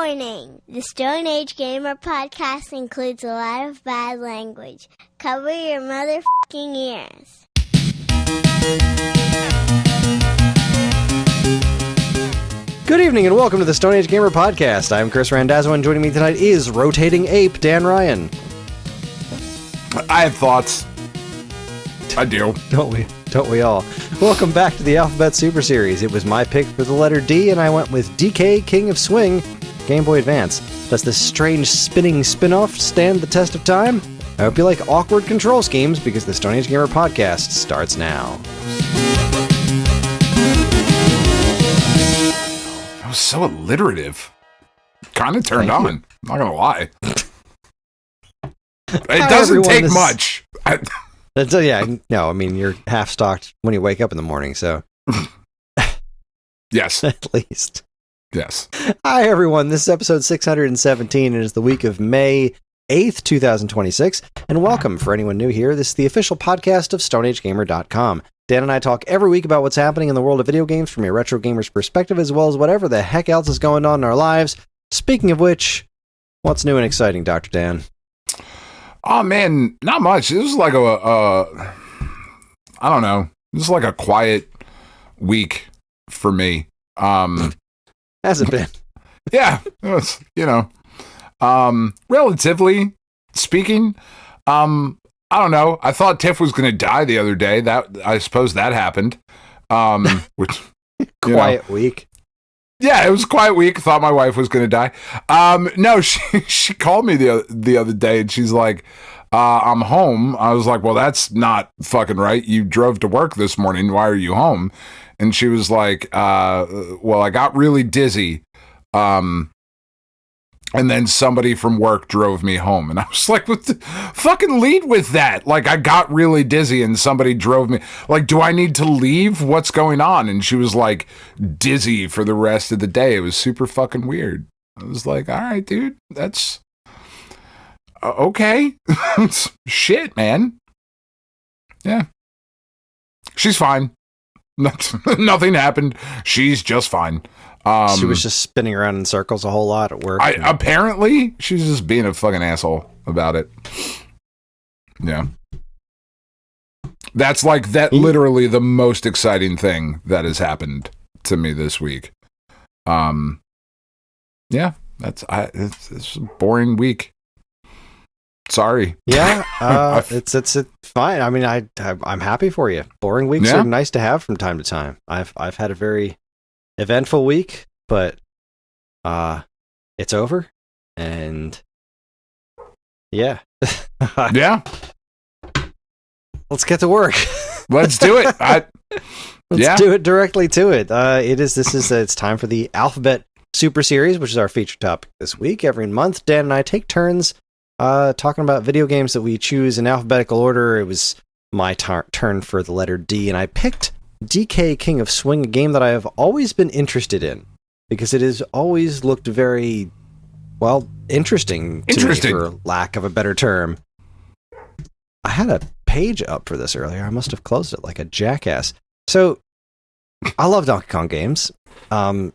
Warning! The Stone Age Gamer podcast includes a lot of bad language. Cover your motherfucking ears. Good evening and welcome to the Stone Age Gamer podcast. I'm Kris Randazzo and joining me tonight is Rotating Ape Dan Ryan. I have thoughts. I do. Don't we all? Welcome back to the Alphabet Super Series. It was my pick for the letter D, and I went with DK King of Swing, Game Boy Advance. Does this strange spinning spinoff stand the test of time? I hope you like awkward control schemes, because the Stone Age Gamer podcast starts now. That was so alliterative. Kind of turned on. I'm not gonna lie. It doesn't take much. No, I mean, you're half-stocked when you wake up in the morning, so... Yes. At least. Yes. Hi, everyone. This is episode 617, and it is the week of May 8th, 2026, and welcome for anyone new here. This is the official podcast of StoneAgeGamer.com. Dan and I talk every week about what's happening in the world of video games from a retro gamer's perspective, as well as whatever the heck else is going on in our lives. Speaking of which, what's new and exciting, Dr. Dan? Oh man, not much. This was like I don't know. This is like a quiet week for me. Has it been? Yeah, it was, relatively speaking. I don't know. I thought Tiff was going to die the other day. I suppose that happened. Which quiet week. Yeah, it was a quiet week. Thought my wife was going to die. No, she called me the other day and she's like, I'm home. I was like, well, that's not fucking right. You drove to work this morning. Why are you home? And she was like, well, I got really dizzy. And then somebody from work drove me home. And I was like, what the fucking lead with that? Like, I got really dizzy and somebody drove me. Like, do I need to leave? What's going on? And she was like dizzy for the rest of the day. It was super fucking weird. I was like, all right, dude, that's okay. Shit, man. Yeah. She's fine. Nothing happened. She's just fine. She was just spinning around in circles a whole lot at work. Apparently, she's just being a fucking asshole about it. Yeah. That's like literally the most exciting thing that has happened to me this week. Yeah, it's a boring week. Sorry. Yeah, it's fine. I mean, I'm happy for you. Boring weeks are nice to have from time to time. I've had a very eventful week, but it's over, and yeah. Yeah. Let's get to work. Let's do it. Let's do it directly to it. It's time for the Alphabet Super Series, which is our feature topic this week. Every month, Dan and I take turns talking about video games that we choose in alphabetical order. It was my turn for the letter D, and I picked DK King of Swing, a game that I have always been interested in, because it has always looked very, well, interesting to me, for lack of a better term. I had a page up for this earlier. I must have closed it like a jackass. So, I love Donkey Kong games, and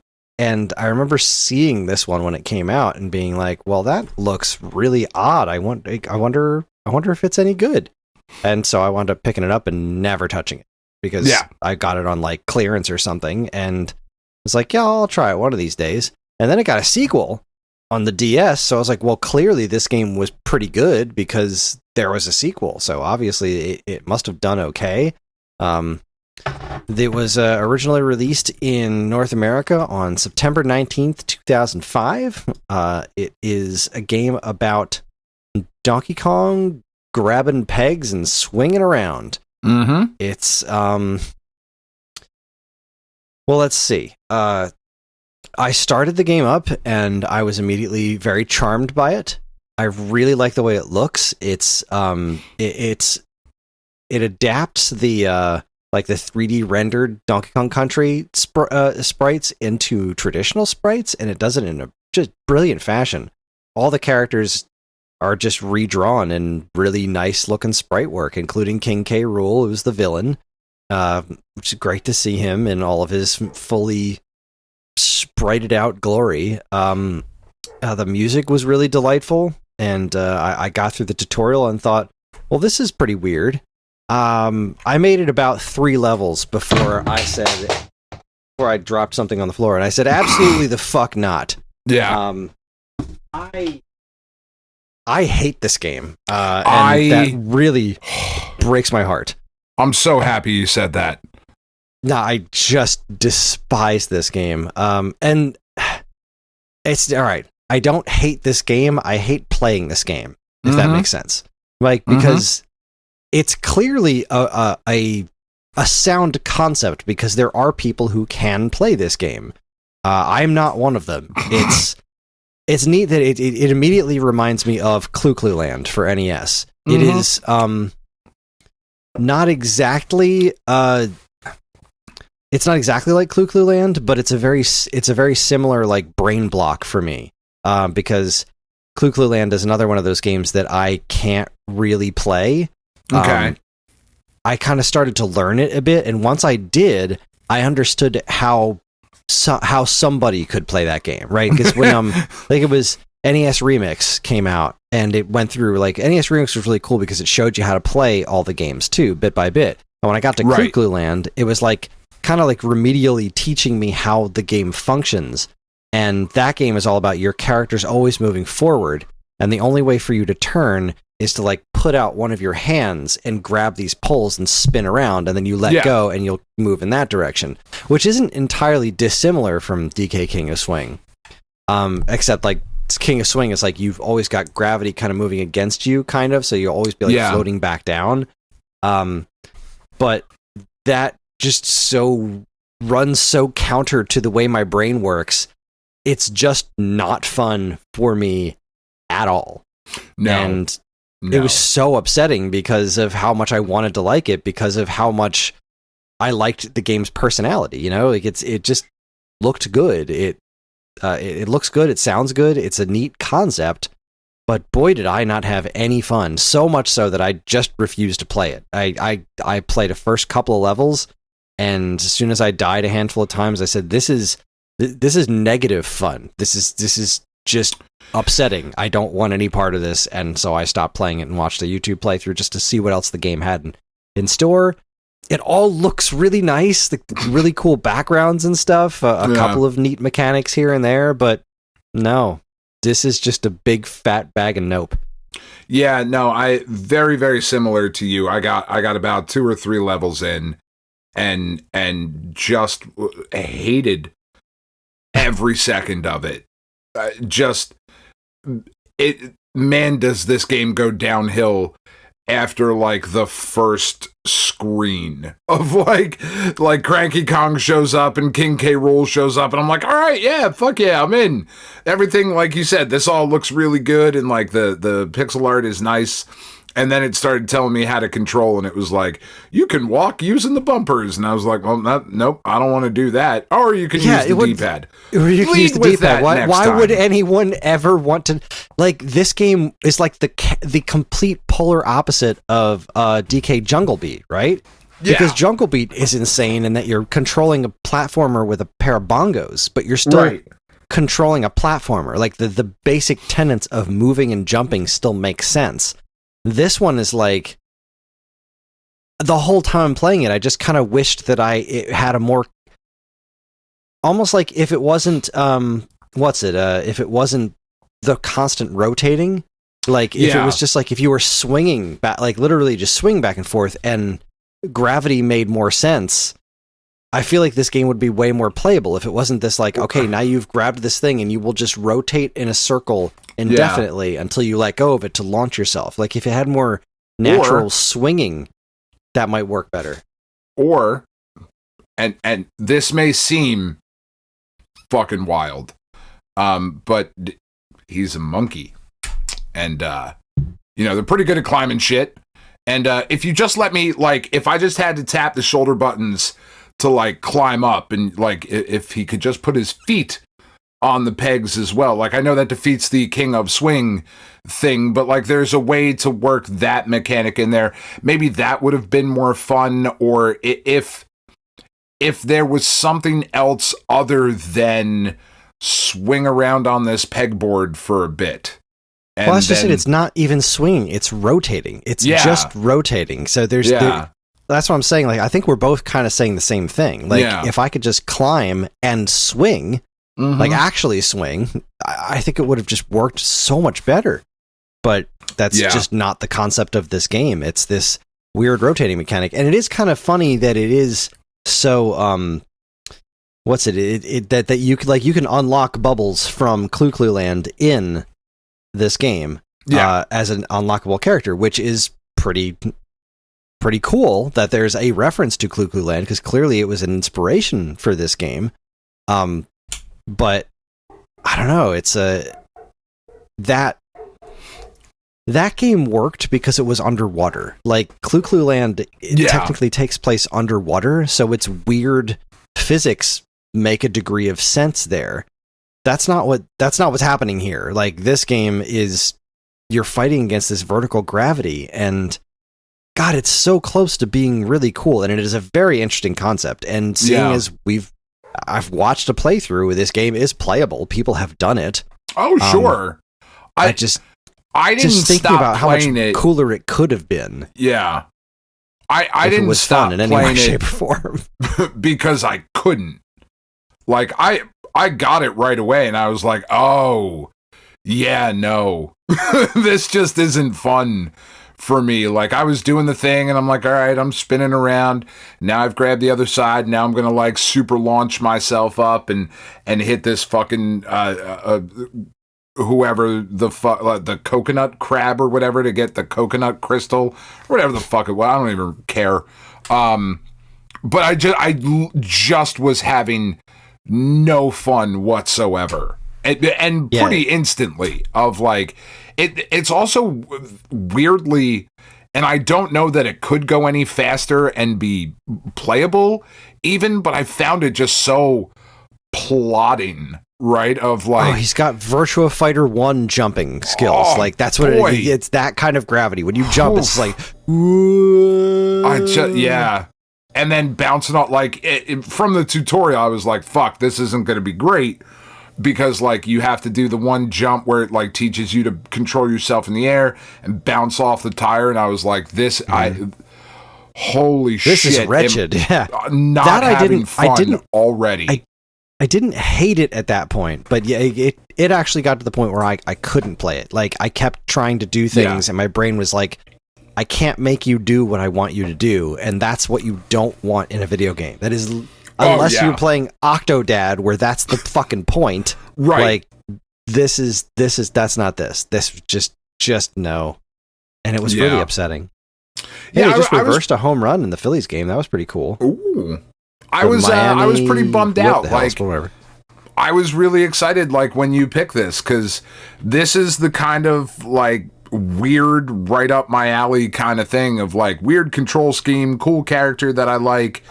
I remember seeing this one when it came out and being like, well, that looks really odd. I wonder if it's any good. And so I wound up picking it up and never touching it, because I got it on like clearance or something, and was like, yeah, I'll try it one of these days. And then it got a sequel on the DS, so I was like, well, clearly this game was pretty good because there was a sequel, so obviously it must have done okay. It was originally released in North America on September 19th, 2005. It is a game about Donkey Kong grabbing pegs and swinging around. Mm-hmm. It's well, let's see. I started the game up and I was immediately very charmed by it. I really like the way it looks. It adapts the like the 3D rendered Donkey Kong Country sprites into traditional sprites, and it does it in a just brilliant fashion. All the characters are just redrawn in really nice looking sprite work, including King K. Rool, who's the villain, which is great to see him in all of his fully sprited out glory. the music was really delightful, and I got through the tutorial and thought, well, this is pretty weird. I made it about 3 levels before I dropped something on the floor, and I said, absolutely the fuck not. Yeah. I hate this game, and that really breaks my heart. I'm so happy you said that. No, I just despise this game. And it's all right. I don't hate this game. I hate playing this game, if that makes sense. Like, because it's clearly a sound concept, because there are people who can play this game. I'm not one of them. It's neat that it immediately reminds me of Clu Clu Land for NES. It is not exactly it's not exactly like Clu Clu Land, but it's a very similar like brain block for me, because Clu Clu Land is another one of those games that I can't really play. Okay. I kind of started to learn it a bit, and once I did, I understood how somebody could play that game, right? Because when like it was NES Remix came out, and it went through, like, NES Remix was really cool because it showed you how to play all the games too, bit by bit. And when I got to Clu Clu Land, it was like kind of like remedially teaching me how the game functions. And that game is all about your characters always moving forward, and the only way for you to turn is to like put out one of your hands and grab these poles and spin around, and then you let go and you'll move in that direction, which isn't entirely dissimilar from DK King of Swing. Except like King of Swing is like you've always got gravity kind of moving against you, kind of, so you'll always be like floating back down. But that just runs so counter to the way my brain works. It's just not fun for me at all. It was so upsetting because of how much I wanted to like it, because of how much I liked the game's personality. You know, like it just looked good. It looks good. It sounds good. It's a neat concept, but boy, did I not have any fun. So much so that I just refused to play it. I played the first couple of levels, and as soon as I died a handful of times, I said, "This is negative fun. This is just upsetting. I don't want any part of this," and so I stopped playing it and watched a YouTube playthrough just to see what else the game had in store. It all looks really nice, the really cool backgrounds and stuff, a couple of neat mechanics here and there, but no, this is just a big fat bag of nope. Yeah, no, I very, very similar to you. I got about 2 or 3 levels in, and just hated every second of it. Man, does this game go downhill after like the first screen of like Cranky Kong shows up and King K. Rool shows up, and I'm like, all right, yeah, fuck yeah, I'm in. Everything, like you said, this all looks really good, and like the pixel art is nice. And then it started telling me how to control, and it was like, you can walk using the bumpers. And I was like, well, nope, I don't want to do that. Or you can use the D-pad. Or you can use the D-pad. Why would anyone ever want to... Like, this game is like the complete polar opposite of DK Jungle Beat, right? Yeah. Because Jungle Beat is insane in that you're controlling a platformer with a pair of bongos, but you're still controlling a platformer. Like, the basic tenets of moving and jumping still make sense. This one is like, the whole time I'm playing it, I just kind of wished that it had a more, almost like if it wasn't, if it wasn't the constant rotating, like if it was just like, if you were swinging back, like literally just swing back and forth, and gravity made more sense, I feel like this game would be way more playable if it wasn't this like, okay, now you've grabbed this thing and you will just rotate in a circle indefinitely until you let go of it to launch yourself. Like if it had more natural swinging, that might work better. Or, and this may seem fucking wild, but he's a monkey, and they're pretty good at climbing shit. And if you just let me, like, if I just had to tap the shoulder buttons to like climb up, and like if he could just put his feet on the pegs as well, like I know that defeats the King of Swing thing, but like there's a way to work that mechanic in there. Maybe that would have been more fun. Or if there was something else other than swing around on this pegboard for a bit. And well, that's just it. It's not even swinging. It's rotating. It's just rotating. So that's what I'm saying. Like, I think we're both kind of saying the same thing. Like, if I could just climb and swing, like actually swing, I think it would have just worked so much better. But that's just not the concept of this game. It's this weird rotating mechanic. And it is kind of funny that it is so, that you can unlock bubbles from Clu Clu Land in this game as an unlockable character, which is pretty cool that there's a reference to Clu Clu Land, because clearly it was an inspiration for this game. But I don't know, it's that game worked because it was underwater. Like, Clu Clu Land technically takes place underwater, so its weird physics make a degree of sense there. That's not what's happening here. Like, this game is, you're fighting against this vertical gravity, and God, it's so close to being really cool, and it is a very interesting concept. And seeing as I've watched a playthrough, this game is playable. People have done it. Oh, sure. I didn't thinking stop about how much it. cooler it could have been. Yeah. I didn't stop in any way, shape, or form. because I couldn't. Like, I got it right away, and I was like, oh, yeah, no. This just isn't fun for me. Like, I was doing the thing, and I'm like, all right, I'm spinning around. Now I've grabbed the other side. Now I'm going to, like, super launch myself up and hit this fucking whoever the coconut crab or whatever to get the coconut crystal or whatever the fuck it was. I don't even care. But I just was having no fun whatsoever, and pretty instantly. Of like, it's also weirdly, and I don't know that it could go any faster and be playable even, but I found it just so plodding. Right, of like, he's got Virtua Fighter 1 jumping skills. Like, that's what it's that kind of gravity. When you jump, it's like, and then bouncing off, like, from the tutorial, I was like, fuck, this isn't going to be great, because, like, you have to do the one jump where it, like, teaches you to control yourself in the air and bounce off the tire, and I was like, holy shit. This is wretched, Not that having fun already. I didn't hate it at that point, but yeah, it actually got to the point where I couldn't play it. Like, I kept trying to do things, and my brain was like, I can't make you do what I want you to do, and that's what you don't want in a video game. That is, unless you're playing Octodad, where that's the fucking point. Right. Like, that's not this. This just no. And it was really upsetting. Yeah, he just reversed a home run in the Phillies game. That was pretty cool. Ooh. I was pretty bummed out. Like, I was really excited, like, when you picked this, because this is the kind of, like, weird, right up my alley kind of thing of, like, weird control scheme, cool character that I like,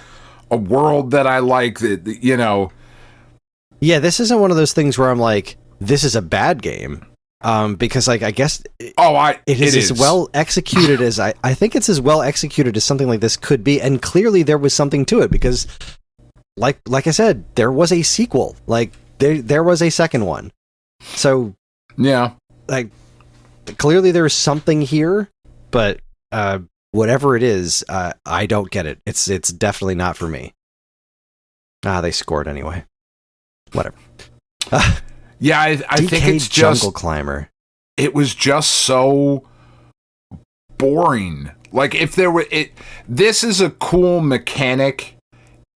a world that I like, that, you know. Yeah, this isn't one of those things where I'm like, this is a bad game. Because, like, I guess it is as well executed as I think it's as well executed as something like this could be, and clearly there was something to it, because like I said, there was a sequel, like there was a second one, so yeah, like, clearly there's something here, but whatever it is, I don't get it. It's definitely not for me. They scored anyway. Whatever. Yeah, I think it's just Jungle Climber. It was just so boring. Like, if there were this is a cool mechanic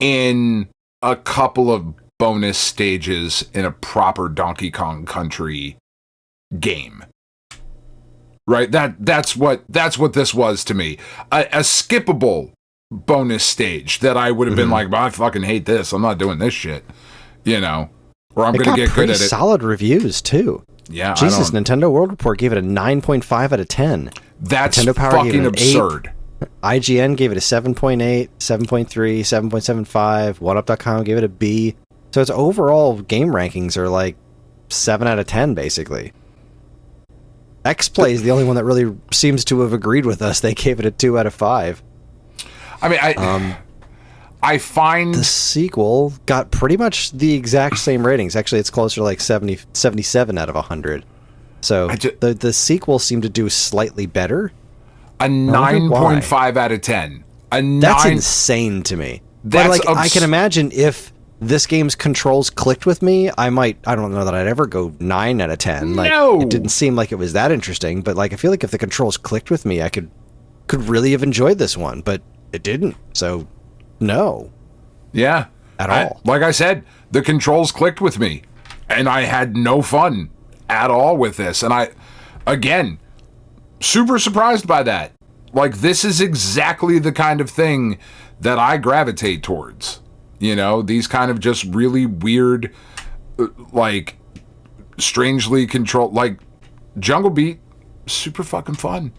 in a couple of bonus stages in a proper Donkey Kong Country game. Right? That's what this was to me. A skippable bonus stage that I would have been like, I fucking hate this. I'm not doing this shit. You know. Or I'm going to get good at it. Solid reviews too. Yeah, Jesus, Nintendo World Report gave it a 9.5 out of 10. That's Nintendo Power fucking gave it absurd. 8. IGN gave it a 7.8, 7.3, 7.75. OneUp.com gave it a B. So its overall game rankings are like 7 out of 10, basically. X-Play is the only one that really seems to have agreed with us. They gave it a 2 out of 5. I mean, I find the sequel got pretty much the exact same ratings. Actually, it's closer to like 70, 77 out of 100. So the sequel seemed to do slightly better. A 9.5 out of 10. That's insane to me. But like, I can imagine if this game's controls clicked with me, I don't know that I'd ever go 9 out of 10. Like, it didn't seem like it was that interesting, but like, I feel like if the controls clicked with me, I could really have enjoyed this one, but it didn't. So no. Yeah. At all. Like I said, the controls clicked with me and I had no fun at all with this. And again, super surprised by that. Like, this is exactly the kind of thing that I gravitate towards. You know, these kind of just really weird, like, strangely controlled, like, Jungle Beat, super fucking fun.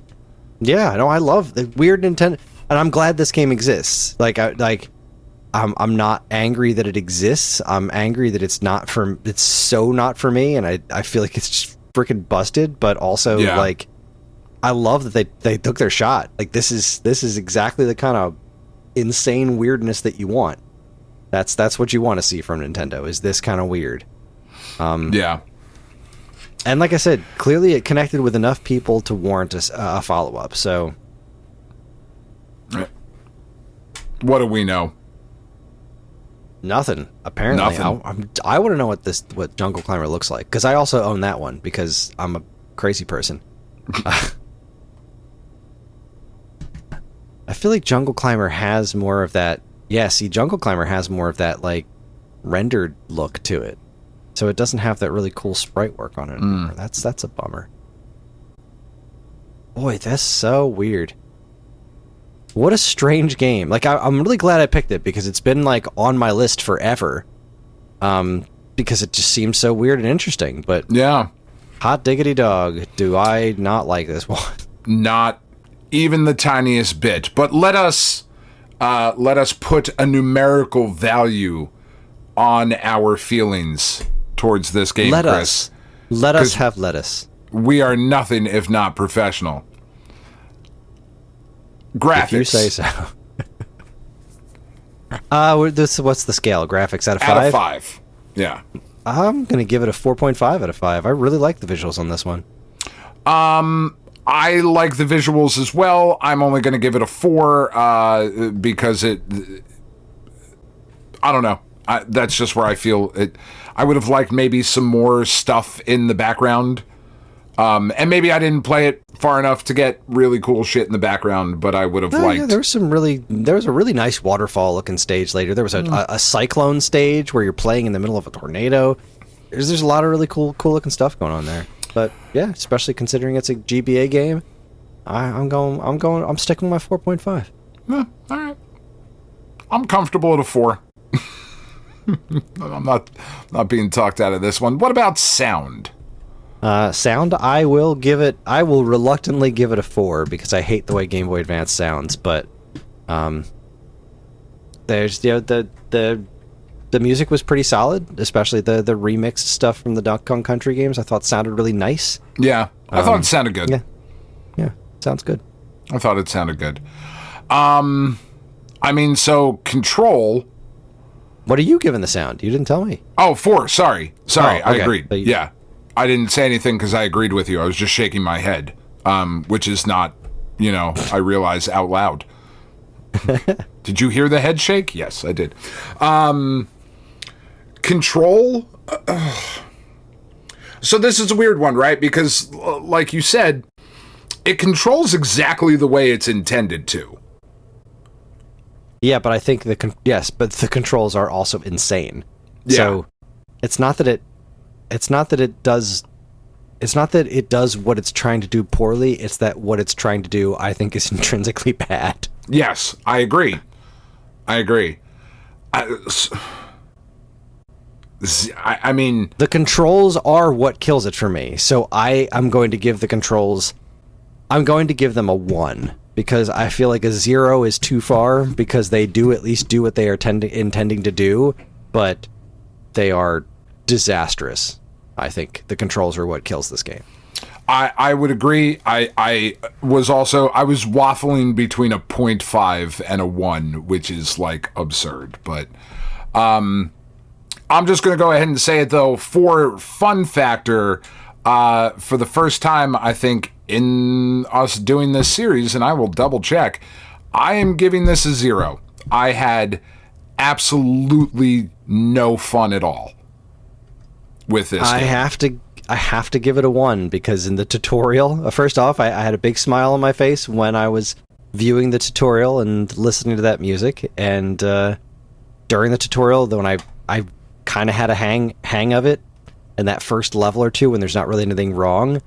Yeah, no, I love the weird Nintendo, and I'm glad this game exists. I'm not angry that it exists. I'm angry that it's so not for me, and I feel like it's just freaking busted. But also, like, I love that they took their shot. Like, this is exactly the kind of insane weirdness that you want. That's what you want to see from Nintendo, is this kind of weird. Yeah. And like I said, clearly it connected with enough people to warrant a follow-up. So, what do we know? Nothing. Apparently, Nothing. I want to know what Jungle Climber looks like, because I also own that one because I'm a crazy person. I feel like Jungle Climber has more of that. Yeah, see, Jungle Climber has more of that, like, rendered look to it. So it doesn't have that really cool sprite work on it anymore. That's a bummer. Boy, that's so weird. What a strange game. Like, I'm really glad I picked it, because it's been, like, on my list forever. Because it just seems so weird and interesting. But yeah, hot diggity dog, do I not like this one? Not even the tiniest bit. But let us put a numerical value on our feelings towards this game, Chris. Let us have lettuce. We are nothing if not professional. Graphics. If you say so. What's the scale? Graphics out of 5? Out of 5. Yeah. I'm going to give it a 4.5 out of 5. I really like the visuals on this one. I like the visuals as well. I'm only going to give it a 4 because I don't know. That's just where I feel it. I would have liked maybe some more stuff in the background. And maybe I didn't play it far enough to get really cool shit in the background, but I would have liked... Yeah, there was a really nice waterfall-looking stage later. There was a cyclone stage where you're playing in the middle of a tornado. There's a lot of really cool-looking stuff going on there. But yeah, especially considering it's a GBA game, I'm sticking with my 4.5. Yeah, all right. I'm comfortable at a 4. I'm not being talked out of this one. What about sound? Sound, I will reluctantly give it a 4 because I hate the way Game Boy Advance sounds, but there's the music was pretty solid, especially the remixed stuff from the Donkey Kong Country games. I thought sounded really nice. Yeah, I thought it sounded good. Yeah, sounds good. I thought it sounded good. I mean, so Control... What are you giving the sound? You didn't tell me. Oh, 4. Sorry. Oh, okay. I agreed. Yeah. I didn't say anything because I agreed with you. I was just shaking my head, which is not, I realize out loud. Did you hear the head shake? Yes, I did. Control. So this is a weird one, right? Because, like you said, it controls exactly the way it's intended to. Yeah, but I think but the controls are also insane. Yeah. So it's not that it does what it's trying to do poorly. It's that what it's trying to do, I think, is intrinsically bad. Yes, I agree. I mean, the controls are what kills it for me. So I'm going to give the controls. I'm going to give them a 1. Because I feel like a 0 is too far, because they do at least do what they are intending to do, but they are disastrous. I think the controls are what kills this game. I would agree. I was waffling between a 0.5 and a 1, which is like absurd. But I'm just going to go ahead and say it, though. For fun factor, for the first time, I think, in us doing this series, and I will double check, I am giving this a 0. I had absolutely no fun at all with this game. I have to give it a 1 because in the tutorial, first off, I had a big smile on my face when I was viewing the tutorial and listening to that music. And during the tutorial, when I kind of had a hang of it, and that first level or two when there's not really anything wrong,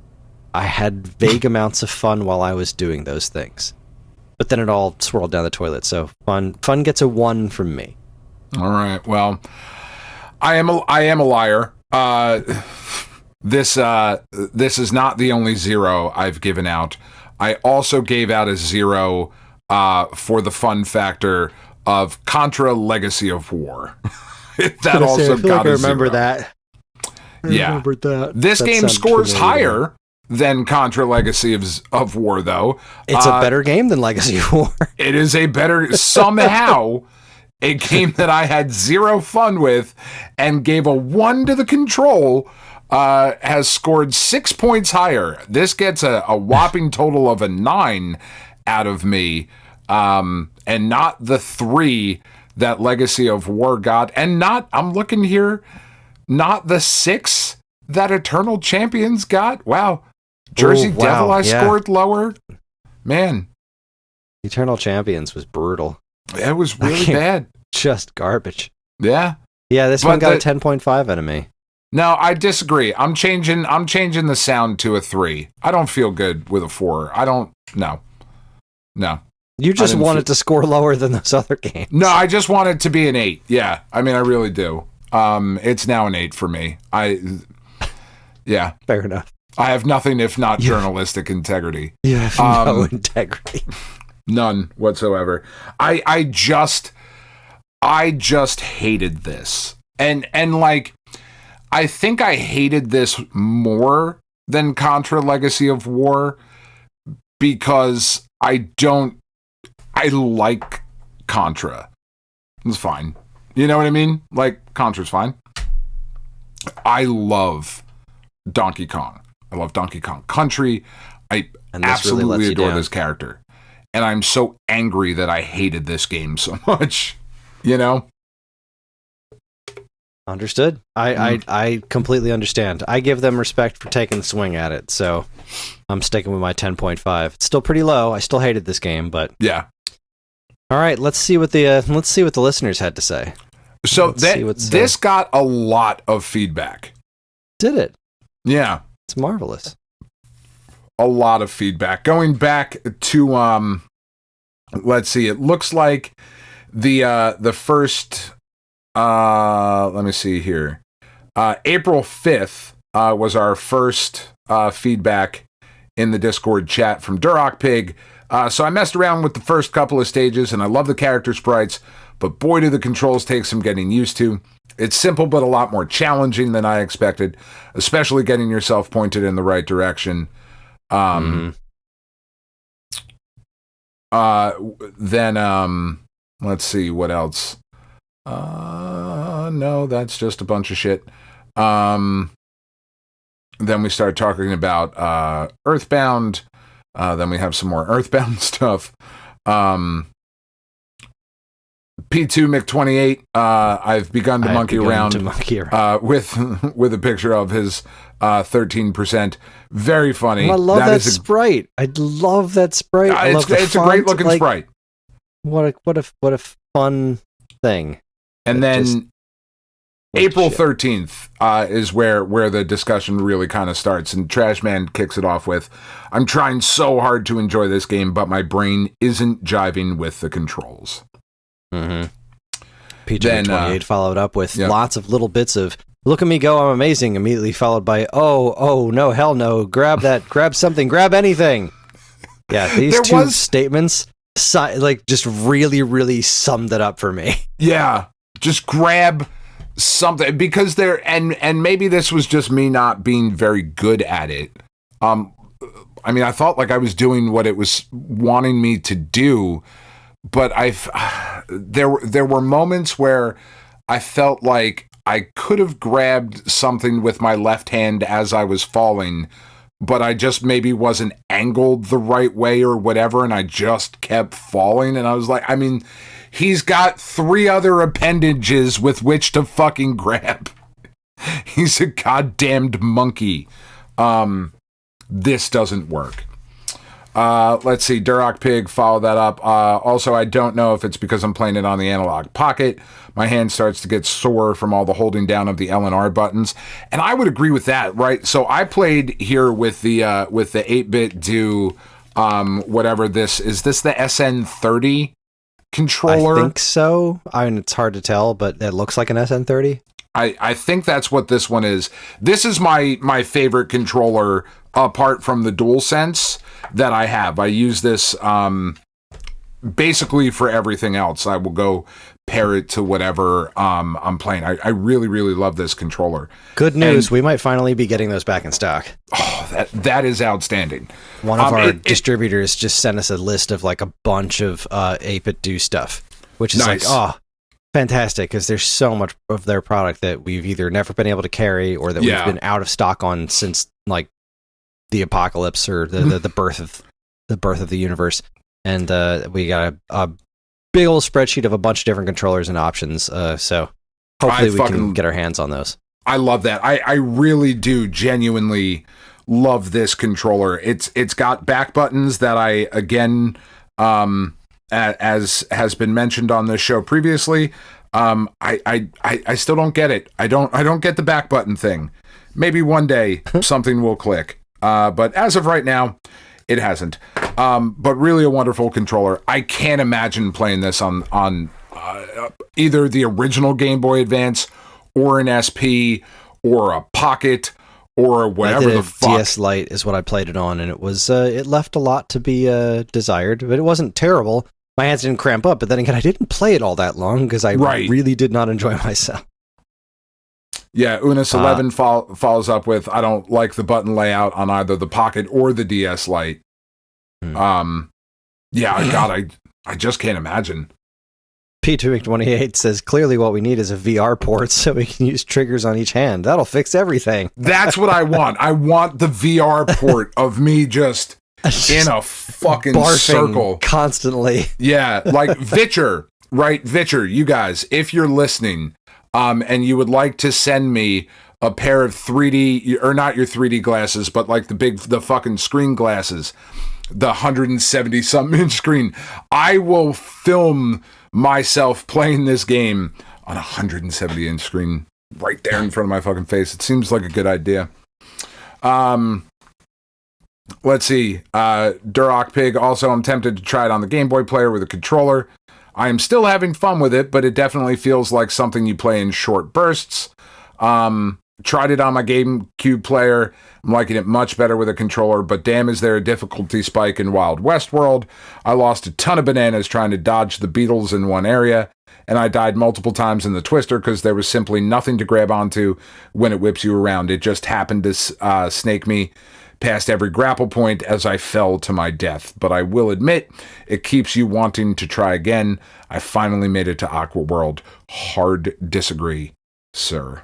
I had vague amounts of fun while I was doing those things. But then it all swirled down the toilet. So fun gets a 1 from me. All right. Well, I am a liar. This is not the only 0 I've given out. I also gave out a 0 for the fun factor of Contra Legacy of War. That also got a 0. I remember that. Yeah. Remembered that. This game scores higher than Contra Legacy of War, though. It's a better game than Legacy of War. It is a better, somehow, a game that I had 0 fun with and gave a 1 to the control, has scored 6 points higher. This gets a whopping total of a 9 out of me, and not the 3 that Legacy of War got, and I'm looking here, not the 6 that Eternal Champions got. Wow. Jersey Devil I scored lower. Man. Eternal Champions was brutal. It was really bad. Just garbage. Yeah. Yeah, this one got a 10.5 out of me. No, I disagree. I'm changing the sound to a 3. I don't feel good with a 4. No. You just want it to score lower than those other games. No, I just want it to be an 8. Yeah. I mean, I really do. It's now an 8 for me. Yeah. Fair enough. I have nothing if not journalistic integrity. You have no integrity. None whatsoever. I just hated this. And like, I think I hated this more than Contra Legacy of War because I like Contra. It's fine. You know what I mean? Like, Contra's fine. I love Donkey Kong. I love Donkey Kong Country. I absolutely really adore this character. And I'm so angry that I hated this game so much. You know? Understood. I completely understand. I give them respect for taking the swing at it, so I'm sticking with my 10.5. It's still pretty low. I still hated this game, but yeah. All right, let's see what the listeners had to say. So this got a lot of feedback. Did it? Yeah. It's marvelous. A lot of feedback. Going back to let's see, it looks like the first let me see here. April 5th was our first feedback in the Discord chat from Duroc Pig. So I messed around with the first couple of stages, and I love the character sprites, but boy, do the controls take some getting used to. It's simple, but a lot more challenging than I expected, especially getting yourself pointed in the right direction. Then, let's see, what else? No, that's just a bunch of shit. Then we start talking about Earthbound. Then we have some more Earthbound stuff. P2 Mick28, I've begun to monkey around with a picture of his 13%. Very funny. I love that sprite. I love that sprite. It's a great looking sprite. What a fun thing. And then April 13th is where the discussion really kind of starts, and Trashman kicks it off with, I'm trying so hard to enjoy this game, but my brain isn't jiving with the controls. Mm-hmm. PJ28 followed up with lots of little bits of, look at me go, I'm amazing, immediately followed by, oh, no, hell no, grab that, grab something, grab anything. Yeah, these two statements just really, really summed it up for me. Yeah, just grab something, because and maybe this was just me not being very good at it. I mean, I thought like I was doing what it was wanting me to do, but there were moments where I felt like I could have grabbed something with my left hand as I was falling, but I just maybe wasn't angled the right way or whatever, and I just kept falling. And I was like, I mean, he's got 3 other appendages with which to fucking grab. He's a goddamned monkey. This doesn't work. Let's see, Duroc Pig, follow that up. Also, I don't know if it's because I'm playing it on the analog pocket. My hand starts to get sore from all the holding down of the L and R buttons. And I would agree with that, right? So I played here with the 8-bit do, whatever this, is this the SN30 controller? I think so. I mean, it's hard to tell, but it looks like an SN30. I think that's what this one is. This is my favorite controller apart from the DualSense that I have. I use this basically for everything else. I will go pair it to whatever I'm playing. I really, really love this controller. Good news, we might finally be getting those back in stock. Oh, that is outstanding. One of our distributors just sent us a list of like a bunch of 8-bit do stuff, which is nice. Fantastic, because there's so much of their product that we've either never been able to carry or that we've been out of stock on since like the apocalypse or the birth of the universe. And we got a big old spreadsheet of a bunch of different controllers and options. So hopefully we can get our hands on those. I love that. I really do genuinely love this controller. It's got back buttons that I, again, as has been mentioned on this show previously, I still don't get it. I don't get the back button thing. Maybe one day something will click. But as of right now, it hasn't. But really a wonderful controller. I can't imagine playing this on either the original Game Boy Advance or an SP or a Pocket or whatever the fuck. DS Lite is what I played it on, and it was it left a lot to be desired, but it wasn't terrible. My hands didn't cramp up, but then again, I didn't play it all that long because I really did not enjoy myself. Yeah, Unis11 follows up with, I don't like the button layout on either the Pocket or the DS Lite. Yeah, God, I just can't imagine. P228 says, clearly what we need is a VR port so we can use triggers on each hand. That'll fix everything. That's what I want. I want the VR port of me just in a fucking circle. Constantly. Yeah, like Vitcher, right? Vitcher, you guys, if you're listening, and you would like to send me a pair of 3D, or not your 3D glasses, but like the fucking screen glasses, the 170-something inch screen, I will film myself playing this game on a 170-inch screen right there in front of my fucking face. It seems like a good idea. Let's see. Duroc Pig, also, I'm tempted to try it on the Game Boy player with a controller. I am still having fun with it, but it definitely feels like something you play in short bursts. Tried it on my GameCube player. I'm liking it much better with a controller, but damn, is there a difficulty spike in Wild West World. I lost a ton of bananas trying to dodge the beetles in one area, and I died multiple times in the twister because there was simply nothing to grab onto when it whips you around. It just happened to snake me past every grapple point as I fell to my death. But I will admit, it keeps you wanting to try again. I finally made it to Aqua World. Hard disagree, sir.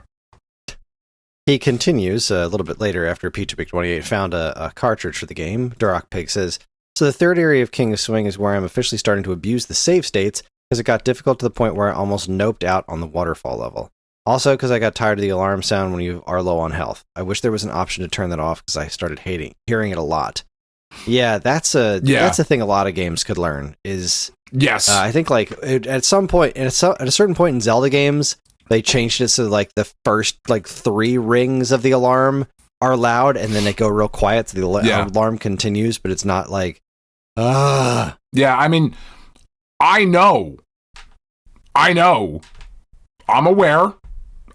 He continues a little bit later after P2Big28 found a cartridge for the game. Duroc Pig says, so the third area of King of Swing is where I'm officially starting to abuse the save states because it got difficult to the point where I almost noped out on the waterfall level. Also because I got tired of the alarm sound when you are low on health. I wish there was an option to turn that off because I started hearing it a lot. Yeah, that's a thing a lot of games could learn is... Yes. I think like at some point, at a certain point in Zelda games, they changed it so like the first like 3 rings of the alarm are loud and then they go real quiet so the alarm continues, but it's not like, Yeah, I mean, I know. I'm aware.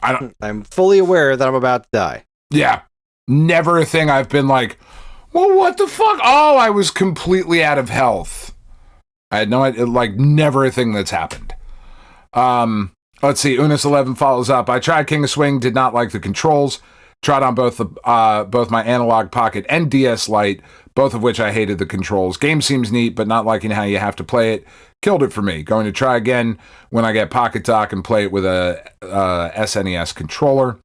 I'm fully aware that I'm about to die. Yeah. Never a thing I've been like, well, what the fuck? Oh, I was completely out of health. I had no idea, like, never a thing that's happened. Let's see, Unis11 follows up. I tried King of Swing, did not like the controls. Tried on both my Analog Pocket and DS Lite, both of which I hated the controls. Game seems neat, but not liking how you have to play it. Killed it for me. Going to try again when I get Pocket Dock and play it with a SNES controller.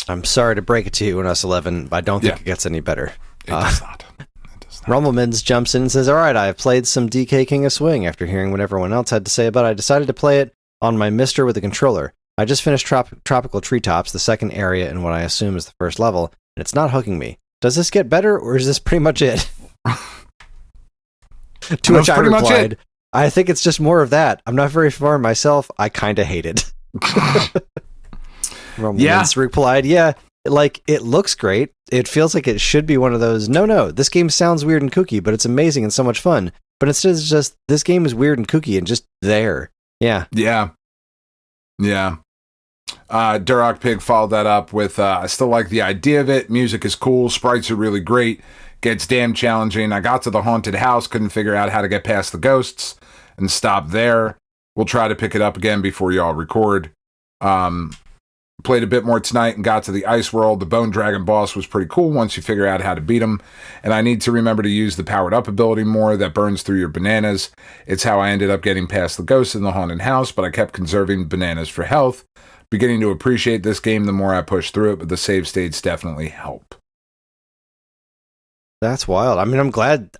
I'm sorry to break it to you, NS11, but I don't think it gets any better. It does not. Rumblemans jumps in and says, all right, I have played some DK King of Swing. After hearing what everyone else had to say about it, I decided to play it on my Mister with a controller. I just finished Tropical Treetops, the second area in what I assume is the first level, and it's not hooking me. Does this get better, or is this pretty much it? To which I replied, I think it's just more of that. I'm not very far myself. I kind of hate it. Rumblemans replied, it looks great. It feels like it should be one of those, no, this game sounds weird and kooky, but it's amazing and so much fun. But instead it's just, this game is weird and kooky and just there. Yeah. Duroc Pig followed that up with, I still like the idea of it. Music is cool. Sprites are really great. Gets damn challenging. I got to the haunted house, couldn't figure out how to get past the ghosts, and stopped there. We'll try to pick it up again before y'all record. Played a bit more tonight and got to the ice world. The Bone Dragon boss was pretty cool once you figure out how to beat him. And I need to remember to use the powered up ability more that burns through your bananas. It's how I ended up getting past the ghosts in the haunted house, but I kept conserving bananas for health. Beginning to appreciate this game the more I push through it, but the save states definitely help. That's wild. I mean, I'm glad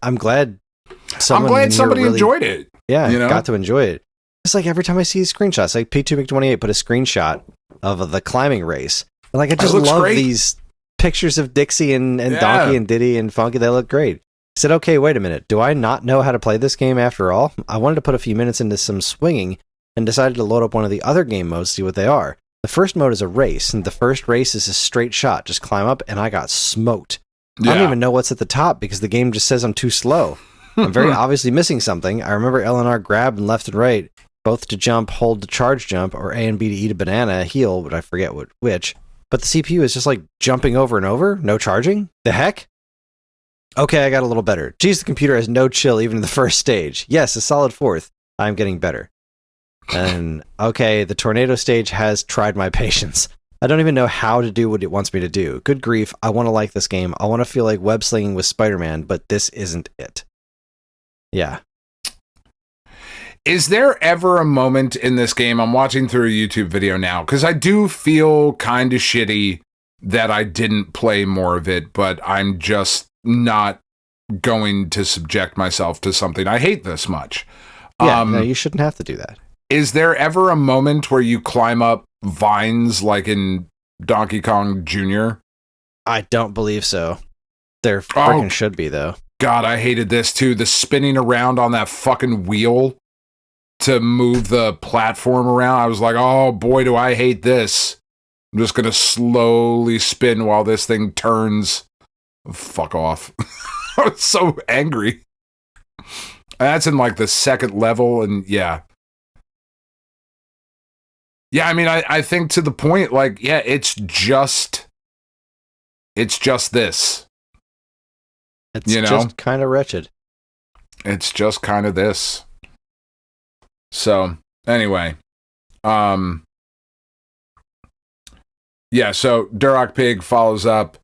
somebody enjoyed it. Yeah, got to enjoy it. It's like every time I see screenshots, like P2Mic28 put a screenshot of the climbing race. And like I just love these pictures of Dixie and Donkey and Diddy and Funky. They look great. I said, okay, wait a minute. Do I not know how to play this game after all? I wanted to put a few minutes into some swinging and decided to load up one of the other game modes to see what they are. The first mode is a race, and the first race is a straight shot. Just climb up, and I got smoked. I don't even know what's at the top because the game just says I'm too slow. I'm very obviously missing something. I remember LNR grabbed and left and right, both to jump, hold to charge jump, or A and B to eat a banana, heal, but I forget which. But the CPU is just like jumping over and over, no charging? The heck? Okay, I got a little better. Geez, the computer has no chill even in the first stage. Yes, a solid fourth. I'm getting better. And, okay, the tornado stage has tried my patience. I don't even know how to do what it wants me to do. Good grief, I want to like this game. I want to feel like web slinging with Spider-Man, but this isn't it. Yeah. Is there ever a moment in this game, I'm watching through a YouTube video now, because I do feel kind of shitty that I didn't play more of it, but I'm just not going to subject myself to something I hate this much. Yeah, no, you shouldn't have to do that. Is there ever a moment where you climb up vines like in Donkey Kong Jr.? I don't believe so. There freaking should be, though. God, I hated this too. The spinning around on that fucking wheel to move the platform around. I was like, oh boy, do I hate this. I'm just going to slowly spin while this thing turns. Fuck off. I was so angry. That's in like the second level, and yeah. Yeah, I mean, I think to the point, like, yeah, it's just this. It's just kind of wretched. It's just kind of this. So, anyway. Yeah, so Duroc Pig follows up.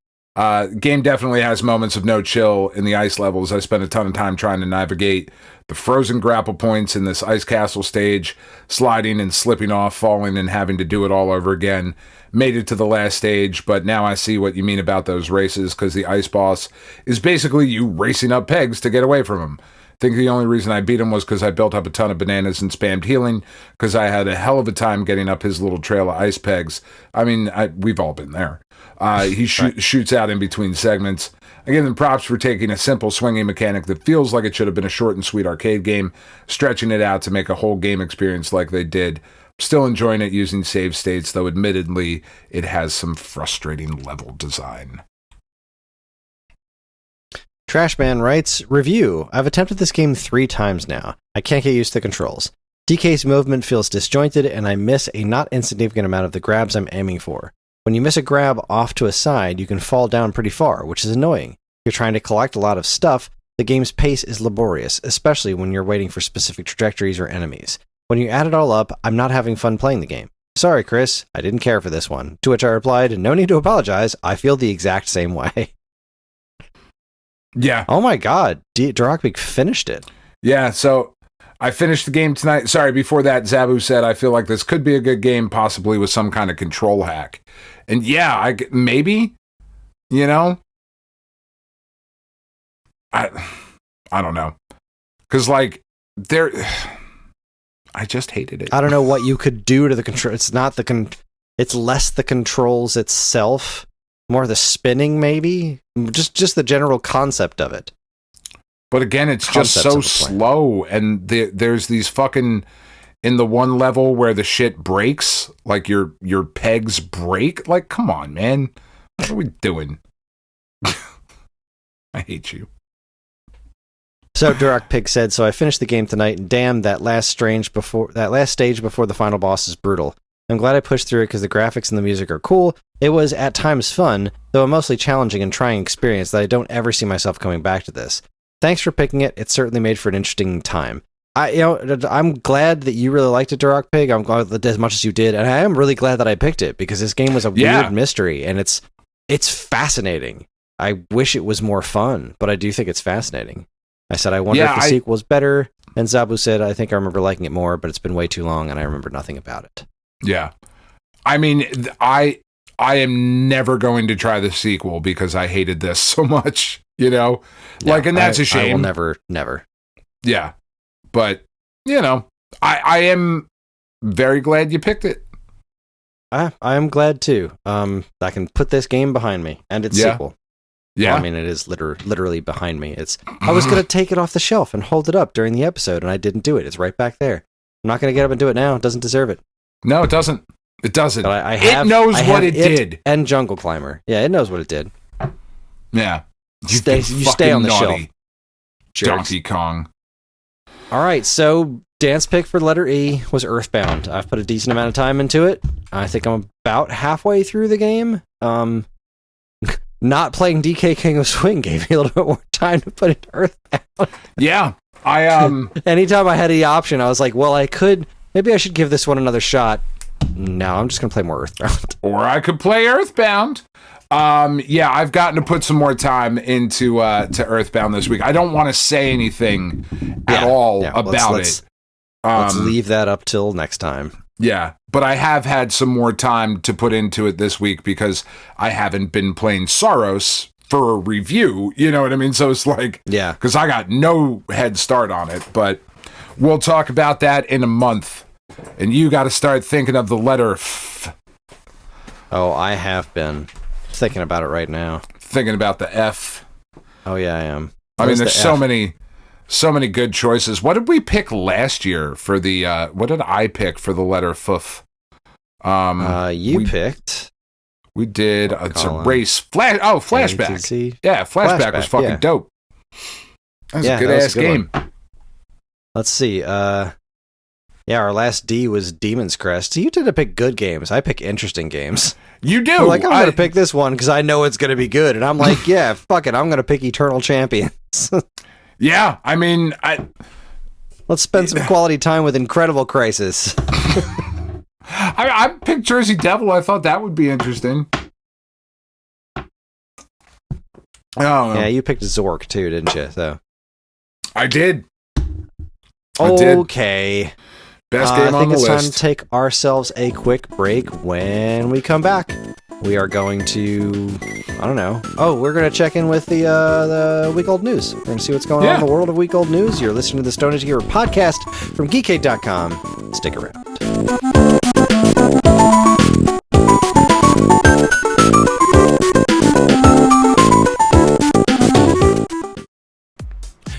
Game definitely has moments of no chill in the ice levels. I spent a ton of time trying to navigate the frozen grapple points in this ice castle stage, sliding and slipping off, falling and having to do it all over again. Made it to the last stage, but now I see what you mean about those races, because the ice boss is basically you racing up pegs to get away from him. I think the only reason I beat him was because I built up a ton of bananas and spammed healing, because I had a hell of a time getting up his little trail of ice pegs. I mean, we've all been there. He shoots out in between segments. I give them props for taking a simple swinging mechanic that feels like it should have been a short and sweet arcade game, stretching it out to make a whole game experience like they did. Still enjoying it using save states, though admittedly, it has some frustrating level design. Trashman writes, review. I've attempted this game 3 times now. I can't get used to the controls. DK's movement feels disjointed, and I miss a not insignificant amount of the grabs I'm aiming for. When you miss a grab off to a side, you can fall down pretty far, which is annoying. If you're trying to collect a lot of stuff, the game's pace is laborious, especially when you're waiting for specific trajectories or enemies. When you add it all up, I'm not having fun playing the game. Sorry, Kris, I didn't care for this one. To which I replied, no need to apologize. I feel the exact same way. Yeah. Oh my god, Drockbeak finished it. Yeah, so I finished the game tonight. Sorry, before that, Zabu said, I feel like this could be a good game, possibly with some kind of control hack. And yeah, maybe, you know? I don't know. Because, like, I just hated it. I don't know what you could do to the control. It's not it's less the controls itself, more the spinning, maybe. Just the general concept of it. But again, it's just so slow, and there's these fucking, in the one level where the shit breaks, like your pegs break. Like, come on, man, what are we doing? I hate you. So Duroc Pig said, so I finished the game tonight, and damn, that last stage before the final boss is brutal. I'm glad I pushed through it because the graphics and the music are cool. It was at times fun, though a mostly challenging and trying experience that I don't ever see myself coming back to this. Thanks for picking it. It certainly made for an interesting time. I'm glad that you really liked it, Duroc Pig. I'm glad that as much as you did, and I am really glad that I picked it because this game was a weird mystery, and it's fascinating. I wish it was more fun, but I do think it's fascinating. I said I wonder if the sequel is better, and Zabu said I think I remember liking it more, but it's been way too long, and I remember nothing about it. Yeah, I mean, I am never going to try the sequel because I hated this so much. You know, like, and that's a shame. I will never. Yeah, but you know, I am very glad you picked it. I am glad too. I can put this game behind me and its sequel. Yeah, well, I mean, it is literally behind me. I was gonna take it off the shelf and hold it up during the episode, and I didn't do it. It's right back there. I'm not gonna get up and do it now. It doesn't deserve it. No, it doesn't. It doesn't. But it knows what it did. And Jungle Climber. Yeah, it knows what it did. Yeah. You stay on the shelf. Donkey Kong. All right, so Dan's pick for letter E was Earthbound. I've put a decent amount of time into it. I think I'm about halfway through the game. Not playing DK King of Swing gave me a little bit more time to put into Earthbound. Yeah, anytime I had the option, I was like, well, maybe I should give this one another shot. No, I'm just gonna play more Earthbound. Or I could play Earthbound. Yeah, I've gotten to put some more time into to Earthbound this week. I don't want to say anything at all about it. Let's leave that up till next time. Yeah, but I have had some more time to put into it this week because I haven't been playing Saros for a review. You know what I mean? So it's like, yeah, because I got no head start on it. But we'll talk about that in a month. And you got to start thinking of the letter F. Oh, I have been thinking about it right now. Thinking about the F. Oh yeah, I am. I mean, there's so many good choices. What did we pick last year for the? What did I pick for the letter F? You picked. We did. It's a race. Flashback. Yeah, Flashback was fucking dope. That was a good ass game. Let's see. Yeah, our last D was Demon's Crest. So you tend to pick good games. I pick interesting games. You do. You're like, I'm going to pick this one because I know it's going to be good. And I'm like, yeah, fuck it. I'm going to pick Eternal Champions. Yeah, I mean, let's spend some quality time with Incredible Crisis. I picked Jersey Devil. I thought that would be interesting. Yeah, you picked Zork too, didn't you? So I did. Okay. Best game on the list. I think it's time to take ourselves a quick break. When we come back, we are going to, I don't know. Oh, we're going to check in with the week-old news. We're going to see what's going on in the world of week-old news. You're listening to the Stone Age Gamer podcast from Geekade.com. Stick around.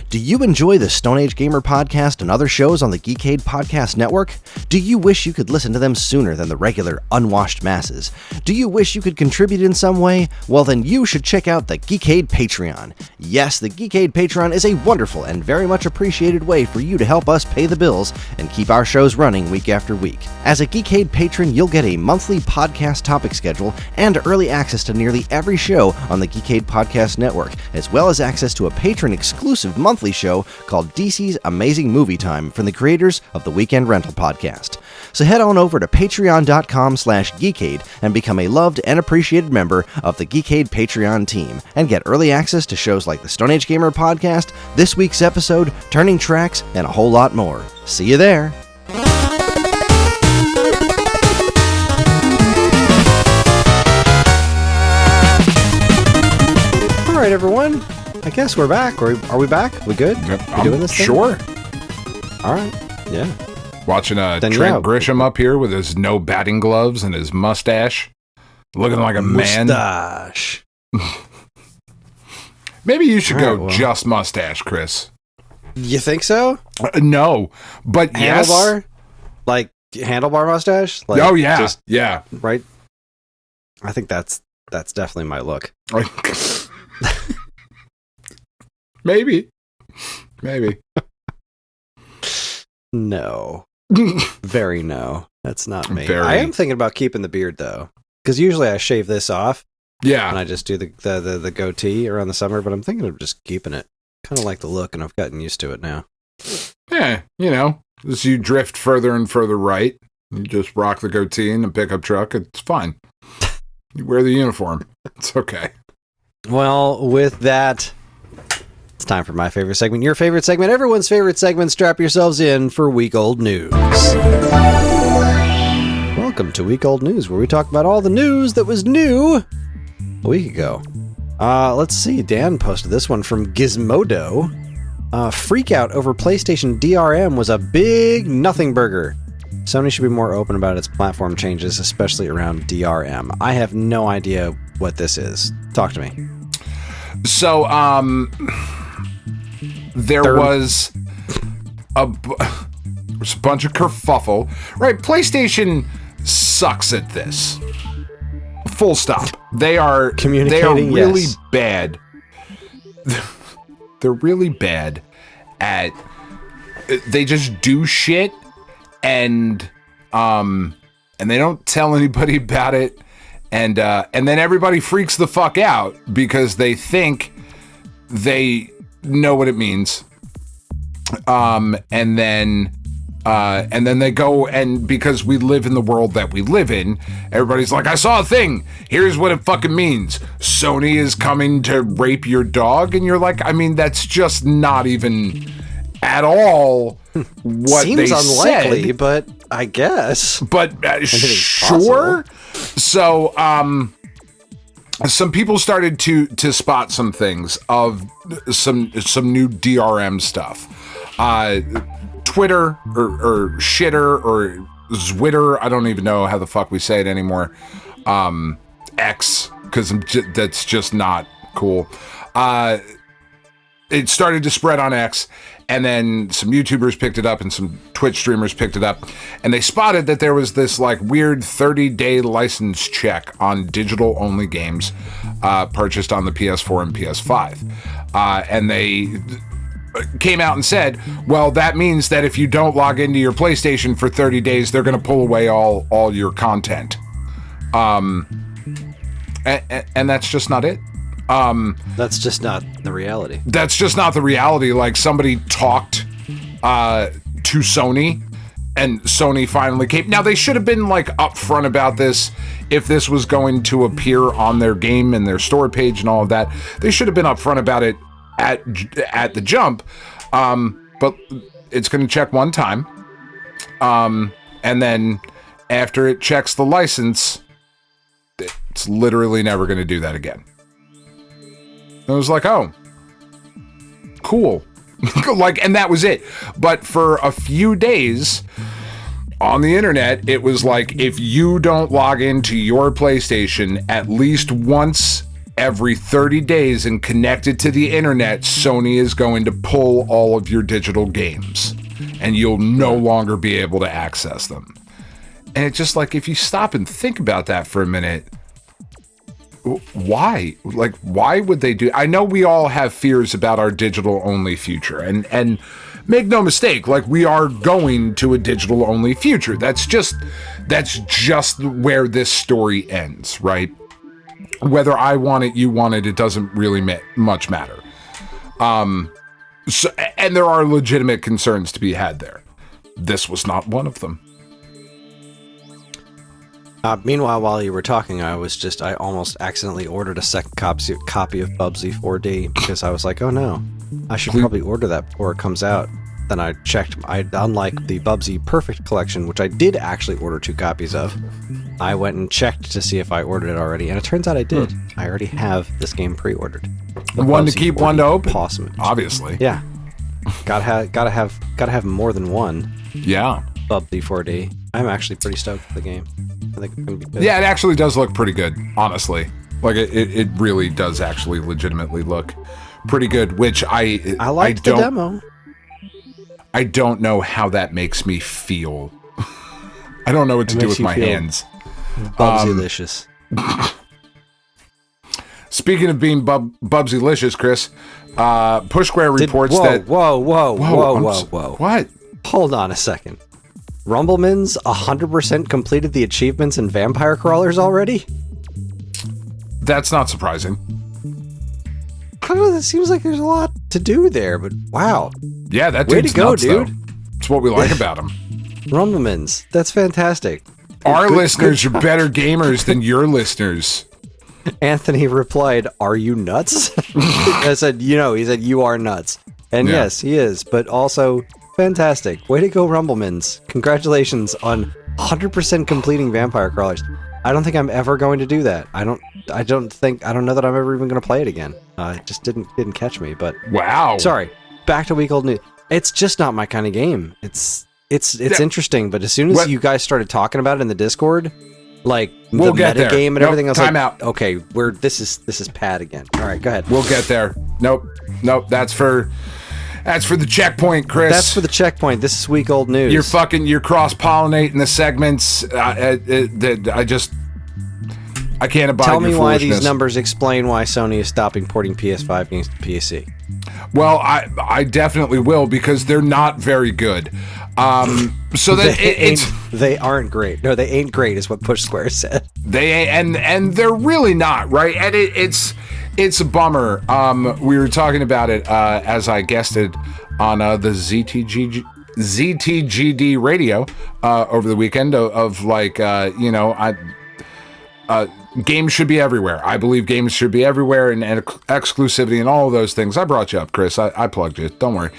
Do you enjoy the Stone Age Gamer podcast and other shows on the Geekade Podcast Network? Do you wish you could listen to them sooner than the regular unwashed masses? Do you wish you could contribute in some way? Well, then you should check out the Geekade Patreon. Yes, the Geekade Patreon is a wonderful and very much appreciated way for you to help us pay the bills and keep our shows running week after week. As a Geekade patron, you'll get a monthly podcast topic schedule and early access to nearly every show on the Geekade Podcast Network, as well as access to a patron-exclusive monthly show called DC's Amazing Movie Time from the creators of the Weekend Rental podcast. So head on over to patreon.com/geekade and become a loved and appreciated member of the Geekade Patreon team and get early access to shows like the Stone Age Gamer podcast, this week's episode, Turning Tracks, and a whole lot more. See you there. All right, everyone. I guess we're back. Are we back? We good? Yep, we doing this thing? Sure. All right. Yeah. Watching Trent Grisham up here with his no batting gloves and his mustache, looking like a mustache. Man. Maybe you should go just mustache, Chris. You think so? No, but handlebar? Yes. Like handlebar mustache? Like, oh yeah, yeah. Right. I think that's definitely my look. Maybe. No. Very no. That's not me. I am thinking about keeping the beard though, because usually I shave this off. Yeah. And I just do the goatee around the summer, but I'm thinking of just keeping it. Kind of like the look, and I've gotten used to it now. Yeah, as you drift further and further right, you just rock the goatee in a pickup truck. It's fine. You wear the uniform. It's okay. Well, with that, it's time for my favorite segment, your favorite segment, everyone's favorite segment. Strap yourselves in for Week Old News. Welcome to Week Old News, where we talk about all the news that was new a week ago. Let's see. Dan posted this one from Gizmodo. Freak out over PlayStation DRM was a big nothing burger. Sony should be more open about its platform changes, especially around DRM. I have no idea what this is. Talk to me. So, there was a bunch of kerfuffle. Right, PlayStation sucks at this. Full stop. They are really bad. They're really bad at. They just do shit, and they don't tell anybody about it, and then everybody freaks the fuck out because they think they know what it means, and then they go, and because we live in the world that we live in, everybody's like, I saw a thing. Here's what it fucking means. Sony is coming to rape your dog. And you're like, I mean, that's just not even at all what Seems they unlikely, said. But I guess. But sure. So, some people started to spot some things of some new DRM stuff. Twitter or shitter or Zwitter, I don't even know how the fuck we say it anymore. X, because that's just not cool. It started to spread on X, and then some YouTubers picked it up and some Twitch streamers picked it up, and they spotted that there was this like weird 30-day license check on digital-only games purchased on the PS4 and PS5. And they came out and said, well, that means that if you don't log into your PlayStation for 30 days, they're going to pull away all your content. And that's just not it. That's just not the reality. That's just not the reality. Like, somebody talked to Sony, and Sony finally came. Now, they should have been like upfront about this. If this was going to appear on their game and their store page and all of that, they should have been upfront about it at the jump. But it's going to check one time, and then after it checks the license, it's literally never going to do that again. And I was like, oh, cool. Like, and that was it. But for a few days on the internet, it was like, if you don't log into your PlayStation at least once every 30 days and connect it to the internet, Sony is going to pull all of your digital games and you'll no longer be able to access them. And it's just like, if you stop and think about that for a minute, why? Like, why would they do? I know we all have fears about our digital only future, and make no mistake, like, we are going to a digital only future. That's just where this story ends, right? Whether I want it, you want it, it doesn't really much matter. So, and there are legitimate concerns to be had there. This was not one of them. Meanwhile, while you were talking, I almost accidentally ordered a second copy of Bubsy 4D because I was like, oh no, I should probably order that before it comes out. Then I checked, unlike the Bubsy Perfect Collection, which I did actually order 2 copies of, I went and checked to see if I ordered it already, and it turns out I did. I already have this game pre-ordered. One to keep, one to open. Awesome. Obviously. Yeah. Gotta have more than one. Yeah. Bubsy 4D. I'm actually pretty stoked for the game. I think it's gonna be good. Yeah, it actually does look pretty good, honestly. Like it really does actually legitimately look pretty good, which I liked the demo. I don't know how that makes me feel. I don't know what to do with my hands. Bubsy-licious. Speaking of being Bubsy-licious, Chris, Push Square reports that... Whoa. What? Hold on a second. Rumblemans 100% completed the achievements in Vampire Crawlers already? That's not surprising. I don't know, it seems like there's a lot to do there, but wow. Yeah, that way dude's to go, nuts, dude. Though. That's what we like about him. Rumblemans, that's fantastic. Our listeners are better gamers than your listeners. Anthony replied, "Are you nuts?" I said, he said, "You are nuts." And yes, he is, but also fantastic. Way to go, Rumblemans. Congratulations on 100% completing Vampire Crawlers. I don't think I'm ever going to do that. I don't know that I'm ever even going to play it again. It just didn't catch me, but wow. Sorry. Back to week old news. It's just not my kind of game. It's interesting, but as soon as you guys started talking about it in the Discord, like we'll the get meta there. game and everything, I was time like, out. Okay, this is Pad again. All right, go ahead. We'll get there. Nope. That's for the checkpoint, Chris. That's for the checkpoint. This is week old news. You're cross-pollinating the segments. I can't abide Tell your me why foolishness. these numbers explain why Sony is stopping porting PS5 games to PC. Well, I definitely will, because they're not very good. So that they aren't great. No, they ain't great, is what Push Square said. They and they're really not, right? And it's a bummer. We were talking about it as I guessed it on the ZTGD radio over the weekend games should be everywhere. I believe games should be everywhere, and exclusivity and all of those things. I brought you up, Chris. I plugged you. Don't worry.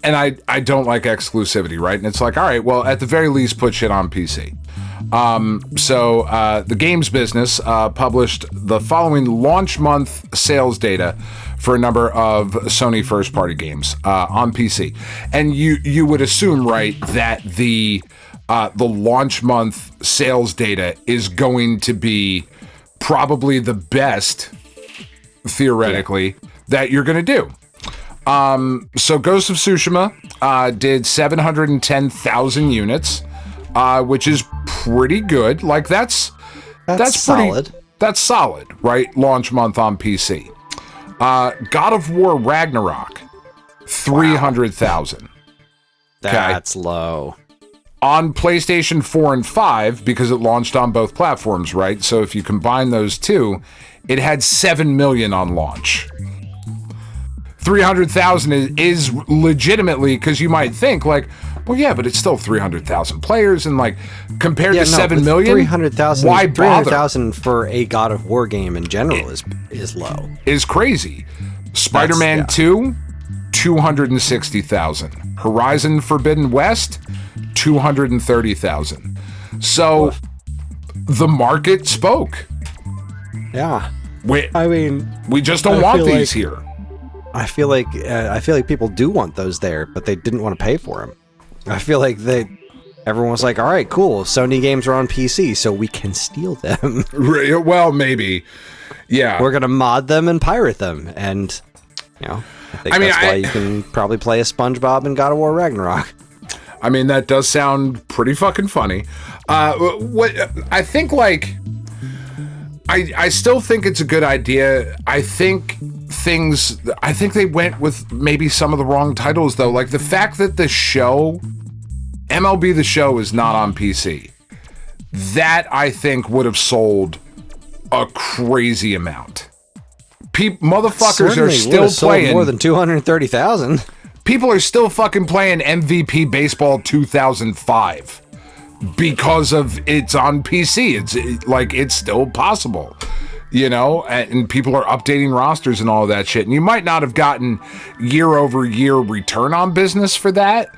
And I don't like exclusivity, right? And it's like, all right, well, at the very least, put shit on PC. So the games business published the following launch month sales data for a number of Sony first-party games on PC. And you would assume, right, that the launch month sales data is going to be probably the best, theoretically, that you're going to do. So Ghost of Tsushima did 710,000 units, which is pretty good. Like that's solid. That's solid, right? Launch month on PC. God of War Ragnarok, 300,000. That's low. On PlayStation 4 and 5, because it launched on both platforms, right? So if you combine those two, it had 7 million on launch. 300,000 is legitimately, because you might think like, well, yeah, but it's still 300,000 players, and like compared to 7 million, 300,000. Why bother? 300,000 for a God of War game in general is low. Is crazy. Spider-Man 2, 260,000. Horizon Forbidden West, 230,000. So the market spoke. Yeah. We just don't want these here. I feel like people do want those there, but they didn't want to pay for them. I feel like everyone was like, all right, cool, Sony games are on PC, so we can steal them. Well, maybe. Yeah. We're going to mod them and pirate them. And, I think that's why you can probably play a SpongeBob in God of War Ragnarok. I mean, that does sound pretty fucking funny. What I think, like, I still think it's a good idea. I think they went with maybe some of the wrong titles, though. Like the fact that the show, MLB The Show, is not on PC. That, I think, would have sold a crazy amount. Motherfuckers are still playing more than 230,000. People are still fucking playing MVP Baseball 2005 because of it's on PC. It's still possible, and people are updating rosters and all of that shit. And you might not have gotten year-over-year return on business for that,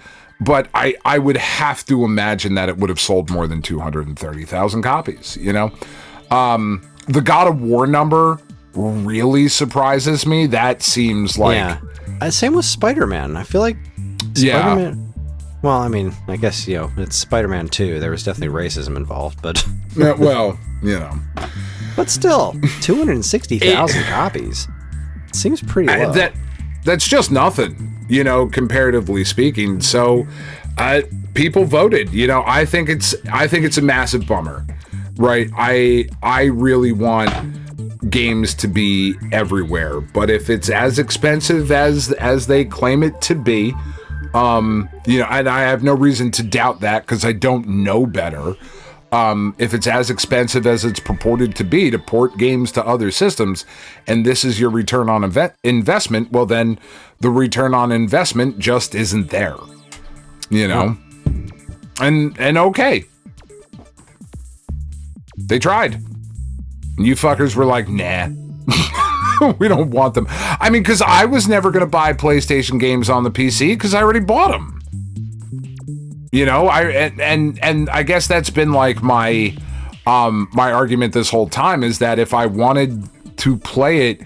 but I would have to imagine that it would have sold more than 230,000 copies, The God of War number really surprises me. That seems like... Yeah. Same with Spider-Man. I feel like Spider-Man... Well, I mean, I guess, it's Spider-Man 2. There was definitely racism involved, but... Yeah, well, But still, 260,000 copies. Seems pretty low. That's just nothing, comparatively speaking. So, people voted. I think it's a massive bummer, right? I really want games to be everywhere, but if it's as expensive as they claim it to be, and I have no reason to doubt that because I don't know better. If it's as expensive as it's purported to be to port games to other systems, and this is your return on investment, well, then the return on investment just isn't there, And okay. They tried. And you fuckers were like, nah. We don't want them. I mean, because I was never going to buy PlayStation games on the PC because I already bought them. And I guess that's been like my argument this whole time is that if I wanted to play it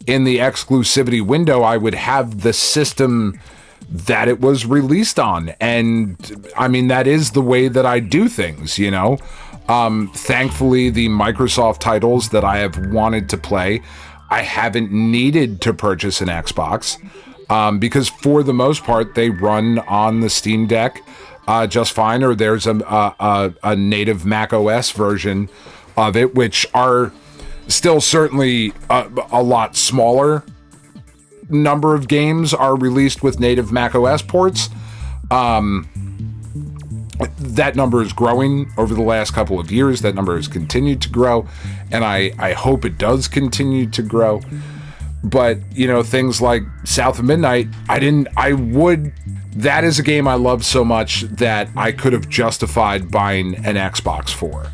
in the exclusivity window, I would have the system that it was released on. And I mean, that is the way that I do things, Thankfully, the Microsoft titles that I have wanted to play, I haven't needed to purchase an Xbox because for the most part, they run on the Steam Deck just fine, or there's a native Mac OS version of it, which are still certainly a lot smaller number of games are released with native Mac OS ports. That number is growing over the last couple of years. That number has continued to grow, and I hope it does continue to grow. But, things like South of Midnight, that is a game I love so much that I could have justified buying an Xbox for.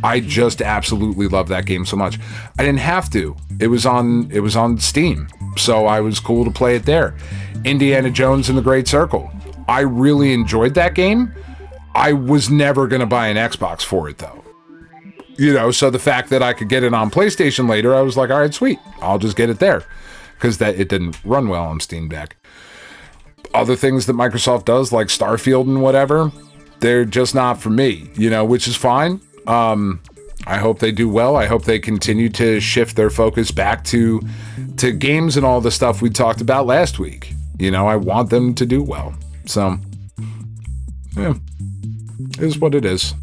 I just absolutely love that game so much. I didn't have to. It was on Steam, so I was cool to play it there. Indiana Jones and the Great Circle. I really enjoyed that game. I was never going to buy an Xbox for it, though. So the fact that I could get it on PlayStation later, I was like, all right, sweet. I'll just get it there. Because it didn't run well on Steam Deck. Other things that Microsoft does, like Starfield and whatever, they're just not for me, which is fine. I hope they do well. I hope they continue to shift their focus back to games and all the stuff we talked about last week. I want them to do well. So, yeah, it is what it is.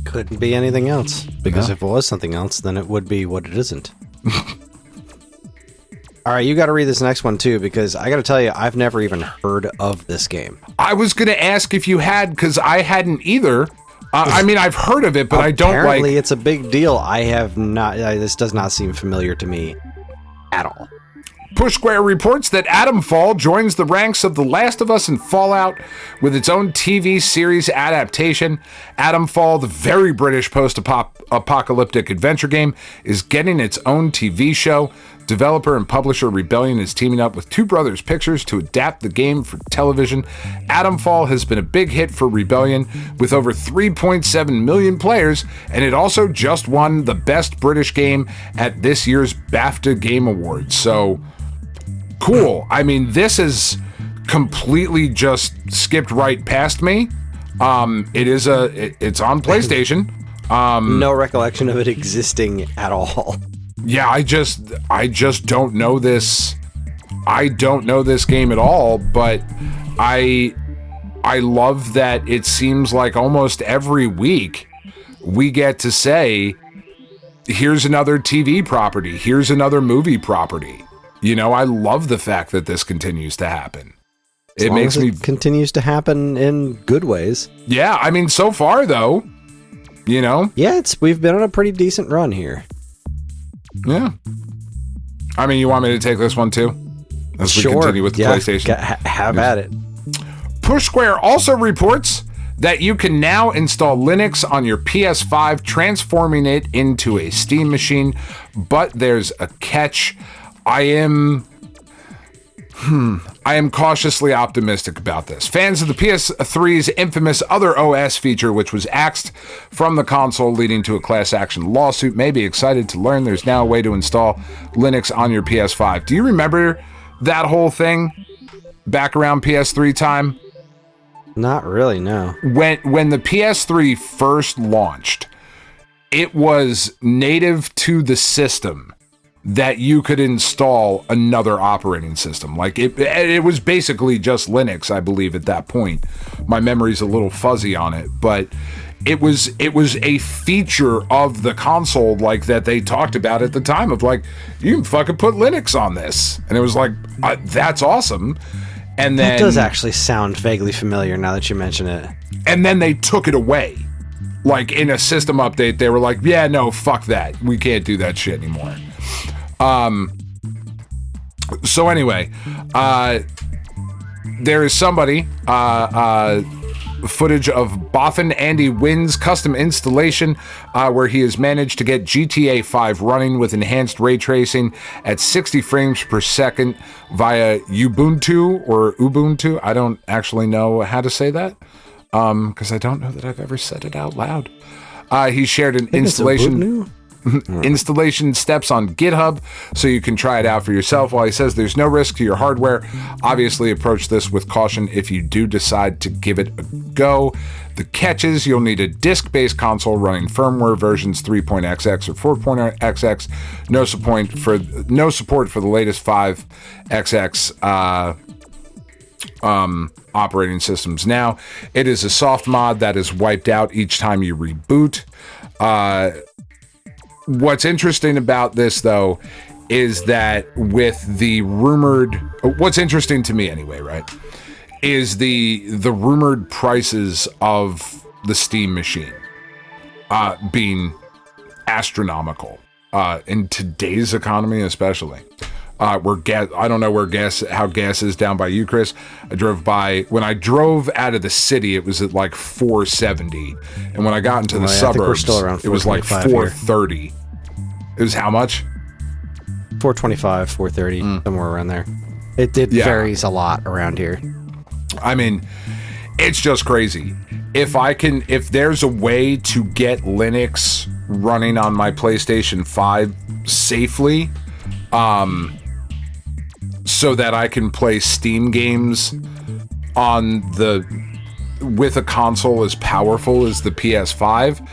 Couldn't be anything else, because if it was something else, then it would be what it isn't. All right, you got to read this next one, too, because I got to tell you, I've never even heard of this game. I was going to ask if you had, because I hadn't either. I mean, I've heard of it, but I don't like... Apparently, it's a big deal. I have not... this does not seem familiar to me at all. Push Square reports that Atomfall joins the ranks of The Last of Us and Fallout with its own TV series adaptation. Atomfall, the very British post-apocalyptic adventure game, is getting its own TV show. Developer and publisher Rebellion is teaming up with Two Brothers Pictures to adapt the game for television. Atomfall has been a big hit for Rebellion with over 3.7 million players, and it also just won the Best British Game at this year's BAFTA Game Awards. So, cool. I mean, this has completely just skipped right past me. It's on PlayStation. No recollection of it existing at all. Yeah, I just don't know this. I don't know this game at all, but I love that it seems like almost every week we get to say, here's another TV property, here's another movie property. I love the fact that this continues to happen. It makes me continues to happen in good ways. Yeah, I mean, so far though, Yeah, we've been on a pretty decent run here. Yeah. I mean, you want me to take this one too? as we continue with the PlayStation. Have at it. Push Square also reports that you can now install Linux on your PS5, transforming it into a Steam machine, but there's a catch. I am cautiously optimistic about this. Fans of the PS3's infamous Other OS feature, which was axed from the console, leading to a class action lawsuit, may be excited to learn there's now a way to install Linux on your PS5. Do you remember that whole thing back around PS3 time? Not really, no. When the PS3 first launched, it was native to the system that you could install another operating system. Like it was basically just Linux, I believe, at that point. My memory's a little fuzzy on it, but it was a feature of the console, like, that they talked about at the time, of like, you can fucking put Linux on this, and it was like, that's awesome. And then that does actually sound vaguely familiar now that you mention it. And then they took it away. Like, in a system update, they were like, yeah, no, fuck that. We can't do that shit anymore. So anyway, there is somebody, footage of Boffin Andy Wynn's custom installation, where he has managed to get GTA 5 running with enhanced ray tracing at 60 frames per second via Ubuntu. I don't actually know how to say that, because I don't know that I've ever said it out loud. He shared an installation steps on GitHub, so you can try it out for yourself. While he says there's no risk to your hardware, obviously approach this with caution if you do decide to give it a go. The catches: you'll need a disk-based console running firmware versions 3.xx or 4.xx. No support for the latest 5xx operating systems. Now, it is a soft mod that is wiped out each time you reboot. What's interesting about this, though, is that with the what's interesting to me anyway, right, is the rumored prices of the Steam machine being astronomical in today's economy, especially. Where gas, I don't know how gas is down by you, Kris. I drove by, when I drove out of the city, it was at like $4.70, and when I got into the suburbs, it was like $4.30. Here. It was how much? $4.25, $4.30, somewhere around there. It varies a lot around here. I mean, it's just crazy. If there's a way to get Linux running on my PlayStation 5 safely, so that I can play Steam games with a console as powerful as the PS5,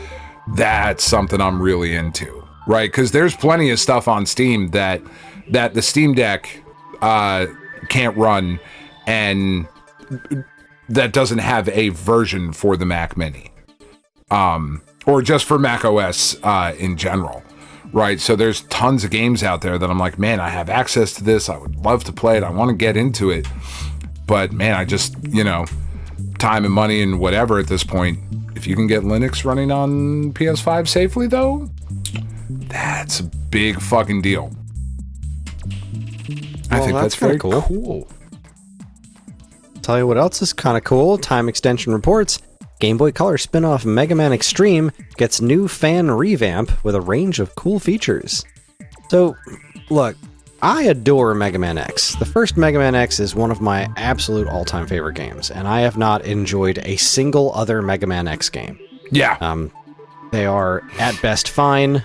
that's something I'm really into, right? Because there's plenty of stuff on Steam that the Steam Deck can't run, and that doesn't have a version for the Mac Mini, or just for Mac OS in general. Right, so there's tons of games out there that I'm like, man, I have access to this. I would love to play it. I want to get into it. But, man, I just, time and money and whatever at this point. If you can get Linux running on PS5 safely, though, that's a big fucking deal. I think that's very cool. Tell you what else is kind of cool. Time Extension reports Game Boy Color spin-off Mega Man Xtreme gets new fan revamp with a range of cool features. So, look, I adore Mega Man X. The first Mega Man X is one of my absolute all-time favorite games, and I have not enjoyed a single other Mega Man X game. Yeah. They are, at best, fine.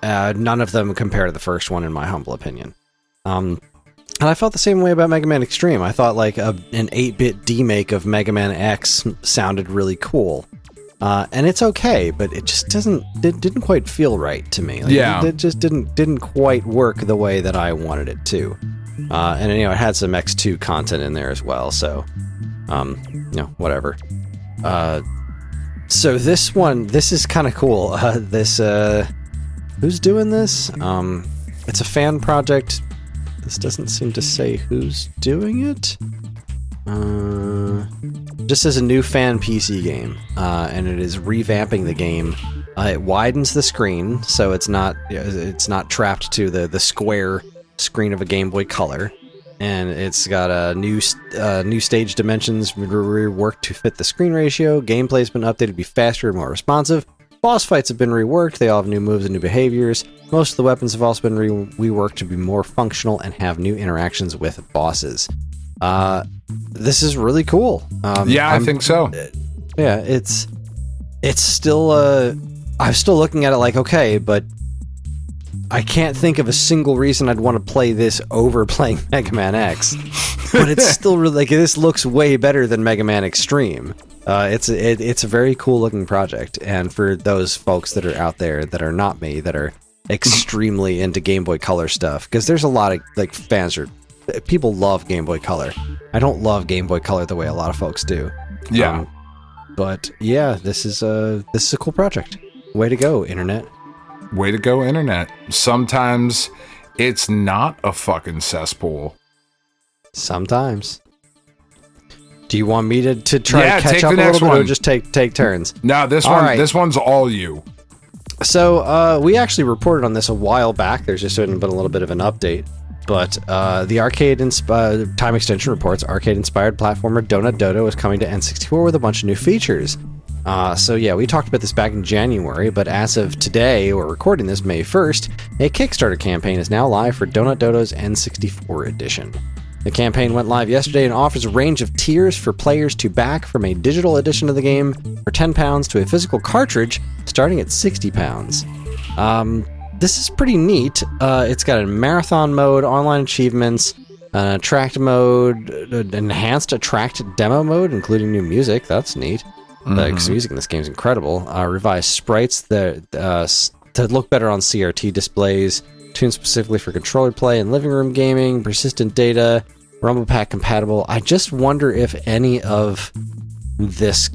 None of them compare to the first one, in my humble opinion. And I felt the same way about Mega Man Xtreme. I thought like an 8-bit demake of Mega Man X sounded really cool. And it's okay, but it just didn't quite feel right to me. Like, it just didn't quite work the way that I wanted it to. And it had some X2 content in there as well, so whatever. So this is kind of cool. Who's doing this? It's a fan project. This doesn't seem to say who's doing it. Just as a new fan PC game, and it is revamping the game. It widens the screen, so it's not trapped to the square screen of a Game Boy Color. and it's got a new stage dimensions reworked to fit the screen ratio. Gameplay's been updated to be faster and more responsive. Boss fights have been reworked. They all have new moves and new behaviors. Most of the weapons have also been reworked to be more functional and have new interactions with bosses. This is really cool. I think so. Yeah, it's still. I'm still looking at it like, okay, but I can't think of a single reason I'd want to play this over playing Mega Man X. But it's still really, like, this looks way better than Mega Man Xtreme. It's a very cool looking project, and for those folks that are out there that are not me, that are extremely into Game Boy Color stuff, because there's a lot of like people love Game Boy Color. I don't love Game Boy Color the way a lot of folks do. Yeah, but yeah, this is a cool project. Way to go, internet. Way to go, internet. Sometimes it's not a fucking cesspool. Sometimes. Do you want me to try to catch up a little bit, or just take turns? No, this one's all you. So we actually reported on this a while back. There's just been a little bit of an update. But the time extension reports arcade-inspired platformer Donut Dodo is coming to N64 with a bunch of new features. So yeah, we talked about this back in January, but as of today, we're recording this May 1st, a Kickstarter campaign is now live for Donut Dodo's N64 edition. The campaign went live yesterday and offers a range of tiers for players to back, from a digital edition of the game for £10 to a physical cartridge starting at £60. This is pretty neat. It's got a marathon mode, online achievements, an attract mode, an enhanced attract demo mode, including new music. That's neat. The music in this game is incredible. Revised sprites to look better on CRT displays, tuned specifically for controller play and living room gaming, persistent data, Rumble Pack compatible. I just wonder if any of this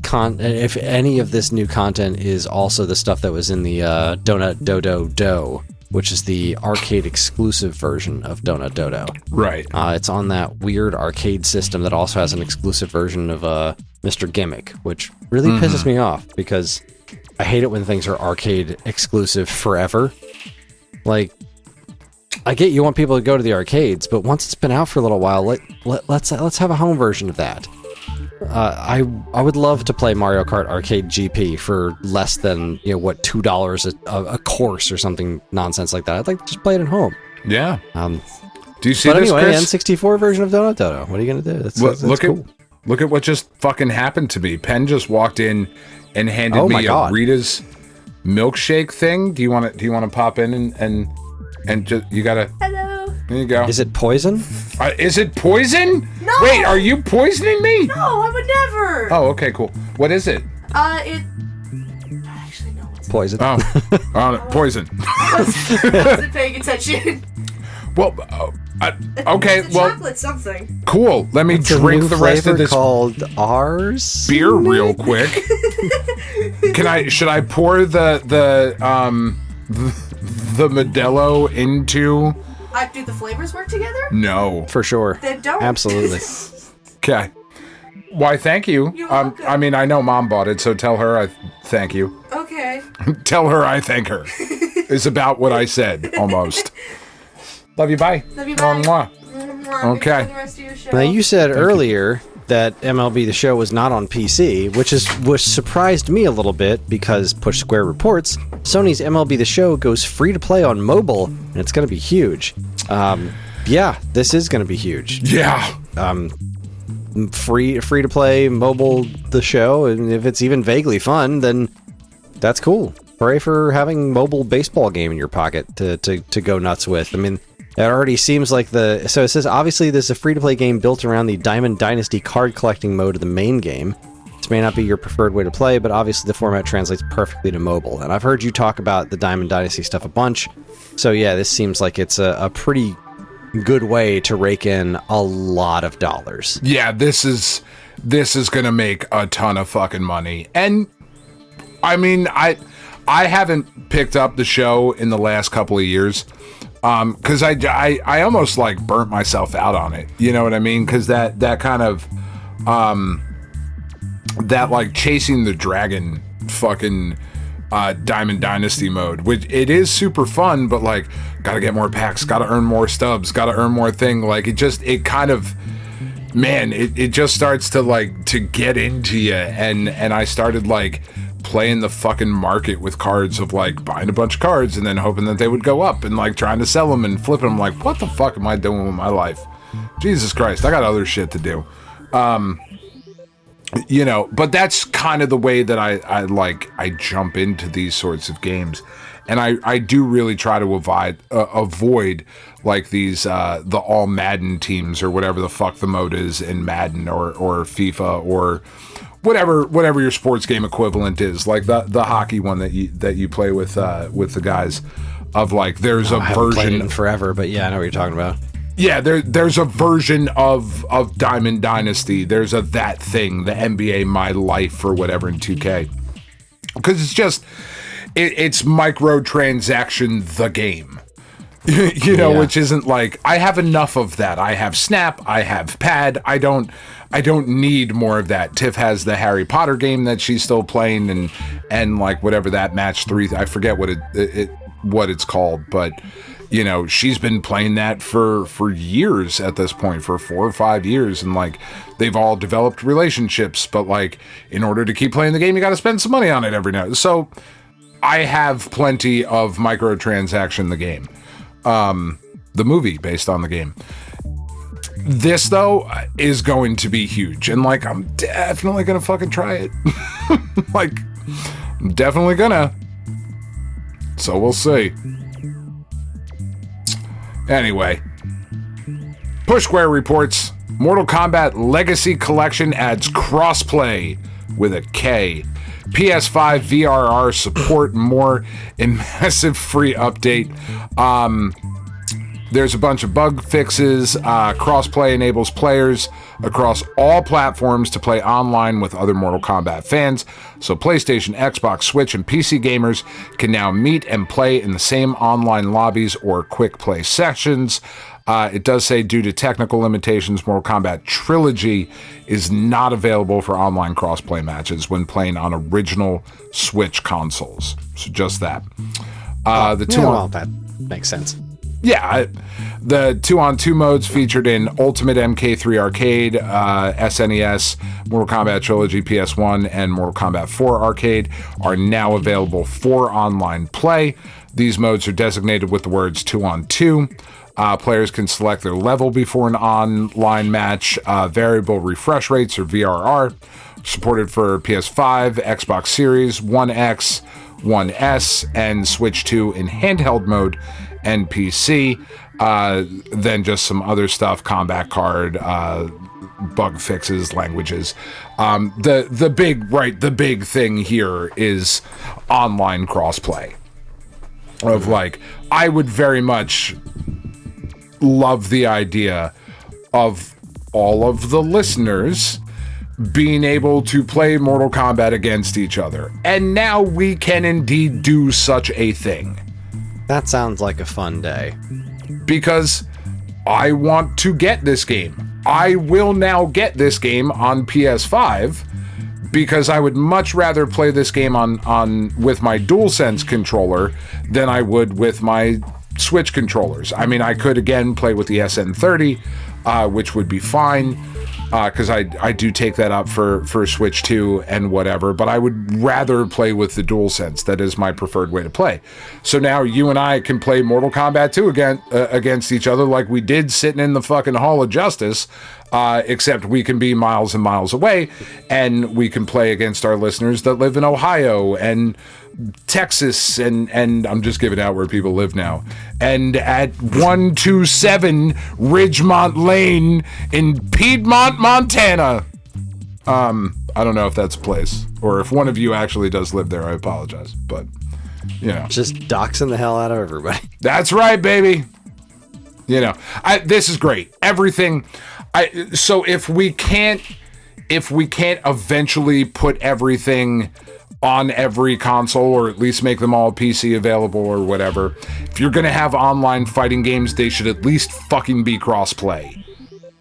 new content is also the stuff that was in the Donut Dodo Do, which is the arcade exclusive version of Donut Dodo. Right. It's on that weird arcade system that also has an exclusive version of Mr. Gimmick, which really pisses me off because I hate it when things are arcade exclusive forever. Like, I get you want people to go to the arcades, but once it's been out for a little while, let's have a home version of that. I would love to play Mario Kart Arcade GP for less than $2 a course or something nonsense like that. I'd like to just play it at home. Yeah. Do you see but this, anyway, Kris? N64 version of Donut Dodo. What are you gonna do? That's cool. Look at what just fucking happened to me. Penn just walked in and handed me a Rita's milkshake thing. Do you want to pop in and just, you gotta. Hello. There you go. Is it poison? Is it poison? No. Wait, are you poisoning me? No, I would never. Oh, okay, cool. What is it? I actually know what's Poison. Poison. wasn't paying attention. Well, okay, It's a well, chocolate something. cool. Let me It's a drink new the rest of flavor this called ours. beer real quick. Should I pour the Modelo into? Do the flavors work together? No. For sure. Then don't. Absolutely. Okay. Why, thank you. You're welcome. I mean, I know Mom bought it, so tell her I thank you. Okay. Tell her I thank her. Is about what I said, almost. Love you, bye. Love you, bye. Mwah. Okay. The rest of your show. Now, you said earlier that MLB The Show was not on PC, which surprised me a little bit because Push Square reports Sony's MLB The Show goes free to play on mobile, and it's going to be huge. Yeah, this is going to be huge. Yeah. Free to play mobile The Show, and if it's even vaguely fun, then that's cool. Hooray for having mobile baseball game in your pocket to go nuts with. I mean, it already seems like so it says, obviously, this is a free-to-play game built around the Diamond Dynasty card collecting mode of the main game. This may not be your preferred way to play, but obviously the format translates perfectly to mobile. And I've heard you talk about the Diamond Dynasty stuff a bunch. So yeah, this seems like it's a pretty good way to rake in a lot of dollars. Yeah, this is going to make a ton of fucking money. And, I mean, I haven't picked up the show in the last couple of years. Because I almost like burnt myself out on it, you know what I mean? Because that kind of that like chasing the dragon fucking Diamond Dynasty mode, which it is super fun, but like, gotta get more packs, gotta earn more stubs, gotta earn more thing. Like, it just starts to like to get into you, and I started like playing the fucking market with cards, of like buying a bunch of cards and then hoping that they would go up and like trying to sell them and flip them. Like, what the fuck am I doing with my life? Jesus Christ, I got other shit to do. You know, but that's kind of the way that I jump into these sorts of games. And I do really try to avoid like these the all Madden teams, or whatever the fuck the mode is in Madden, or FIFA, or whatever your sports game equivalent is, like the hockey one that you play with the guys. Of like, there's a I haven't played it version in forever, but yeah, I know what you're talking about. Yeah, there's a version of Diamond Dynasty. There's that thing, the NBA My Life or whatever in 2K, because it's just it's microtransaction the game. You know, Yeah. which isn't like, I have enough of that. I have Snap, I have Pad. I don't need more of that. Tiff has the Harry Potter game that she's still playing, and like whatever that match 3, I forget what what it's called, but you know, she's been playing that for years at this point, for 4 or 5 years, and like they've all developed relationships, but like in order to keep playing the game, you got to spend some money on it every now. So I have plenty of microtransaction the game. The movie based on the game. This, though, is going to be huge. And, like, I'm definitely going to fucking try it. Like, I'm definitely gonna. So we'll see. Anyway. Push Square reports Mortal Kombat Legacy Collection adds crossplay with a K. PS5 VRR support more in massive free update. There's a bunch of bug fixes. Crossplay enables players across all platforms to play online with other Mortal Kombat fans. So PlayStation, Xbox, Switch, and PC gamers can now meet and play in the same online lobbies or quick play sessions. It does say, due to technical limitations, Mortal Kombat Trilogy is not available for online crossplay matches when playing on original Switch consoles. So just that. That makes sense. Yeah, the 2-on-2 modes featured in Ultimate MK3 Arcade, SNES, Mortal Kombat Trilogy PS1, and Mortal Kombat 4 Arcade are now available for online play. These modes are designated with the words 2-on-2. Players can select their level before an online match. Variable refresh rates, or VRR, supported for PS5, Xbox Series, One X, One S, and Switch 2 in handheld mode, and PC. Then just some other stuff, combat card, bug fixes, languages. The big thing here is online crossplay. Of like, I would very much love the idea of all of the listeners being able to play Mortal Kombat against each other. And now we can indeed do such a thing. That sounds like a fun day. Because I want to get this game. I will now get this game on PS5 because I would much rather play this game on with my DualSense controller than I would with my Switch controllers. I mean, I could again play with the SN30, which would be fine, because I do take that up for Switch 2 and whatever, but I would rather play with the DualSense. That is my preferred way to play. So now you and I can play Mortal Kombat 2 against each other like we did sitting in the fucking Hall of Justice, except we can be miles and miles away, and we can play against our listeners that live in Ohio and Texas, and I'm just giving out where people live now, and at 127 Ridgemont Lane in Piedmont, Montana. I don't know if that's a place, or if one of you actually does live there. I apologize, but you know, Just doxing the hell out of everybody. that's right, baby. You know, this is great. Everything. So if we can't eventually put everything on every console, or at least make them all PC available or whatever, if you're gonna have online fighting games, they should at least fucking be crossplay.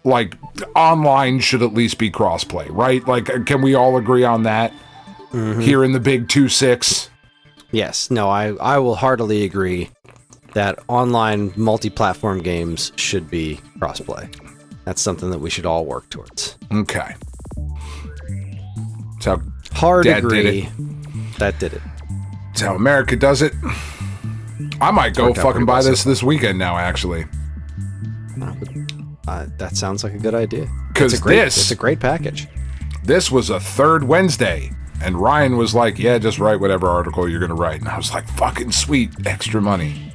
Like, online should at least be crossplay, right? Like, can we all agree on that? Here in the big 2-6? Yes. No, I will heartily agree that online multi-platform games should be crossplay. That's something that we should all work towards. Okay. So hard Dad agree. did it. That did it. That's how America does it. I might go fucking buy this weekend now, actually. That sounds like a good idea. Because it's a great package. This was a third Wednesday, and Ryan was like, yeah, just write whatever article you're going to write. And I was like, fucking sweet, extra money.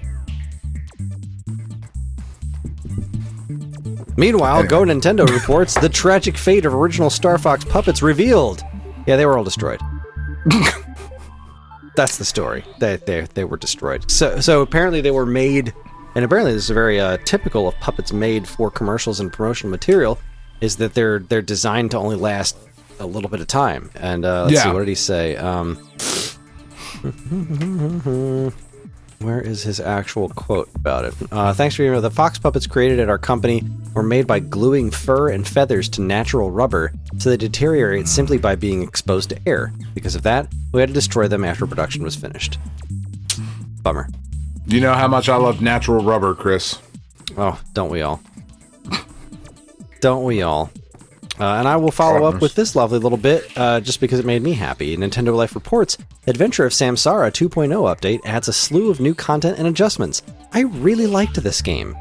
Meanwhile, Go Nintendo reports the tragic fate of original Star Fox puppets revealed. Yeah, they were all destroyed. That's the story. They were destroyed. So apparently they were made, and apparently this is very typical of puppets made for commercials and promotional material, is that they're designed to only last a little bit of time. And let's see, what did he say? Where is his actual quote about it? Thanks for the Fox puppets created at our company were made by gluing fur and feathers to natural rubber, so they deteriorate simply by being exposed to air. Because of that, we had to destroy them after production was finished. Bummer. Do you know how much I love natural rubber, Chris? Oh, don't we all? Don't we all? And I will follow up with this lovely little bit, just because it made me happy. Nintendo Life reports, Adventure of Samsara 2.0 update adds a slew of new content and adjustments. I really liked this game.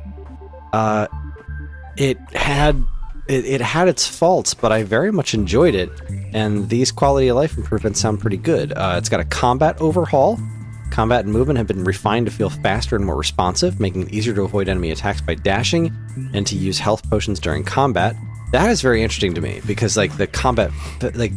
It had its faults, but I very much enjoyed it, and these quality of life improvements sound pretty good. It's got a combat overhaul. Combat and movement have been refined to feel faster and more responsive, making it easier to avoid enemy attacks by dashing, and to use health potions during combat. That is very interesting to me, because like the combat, like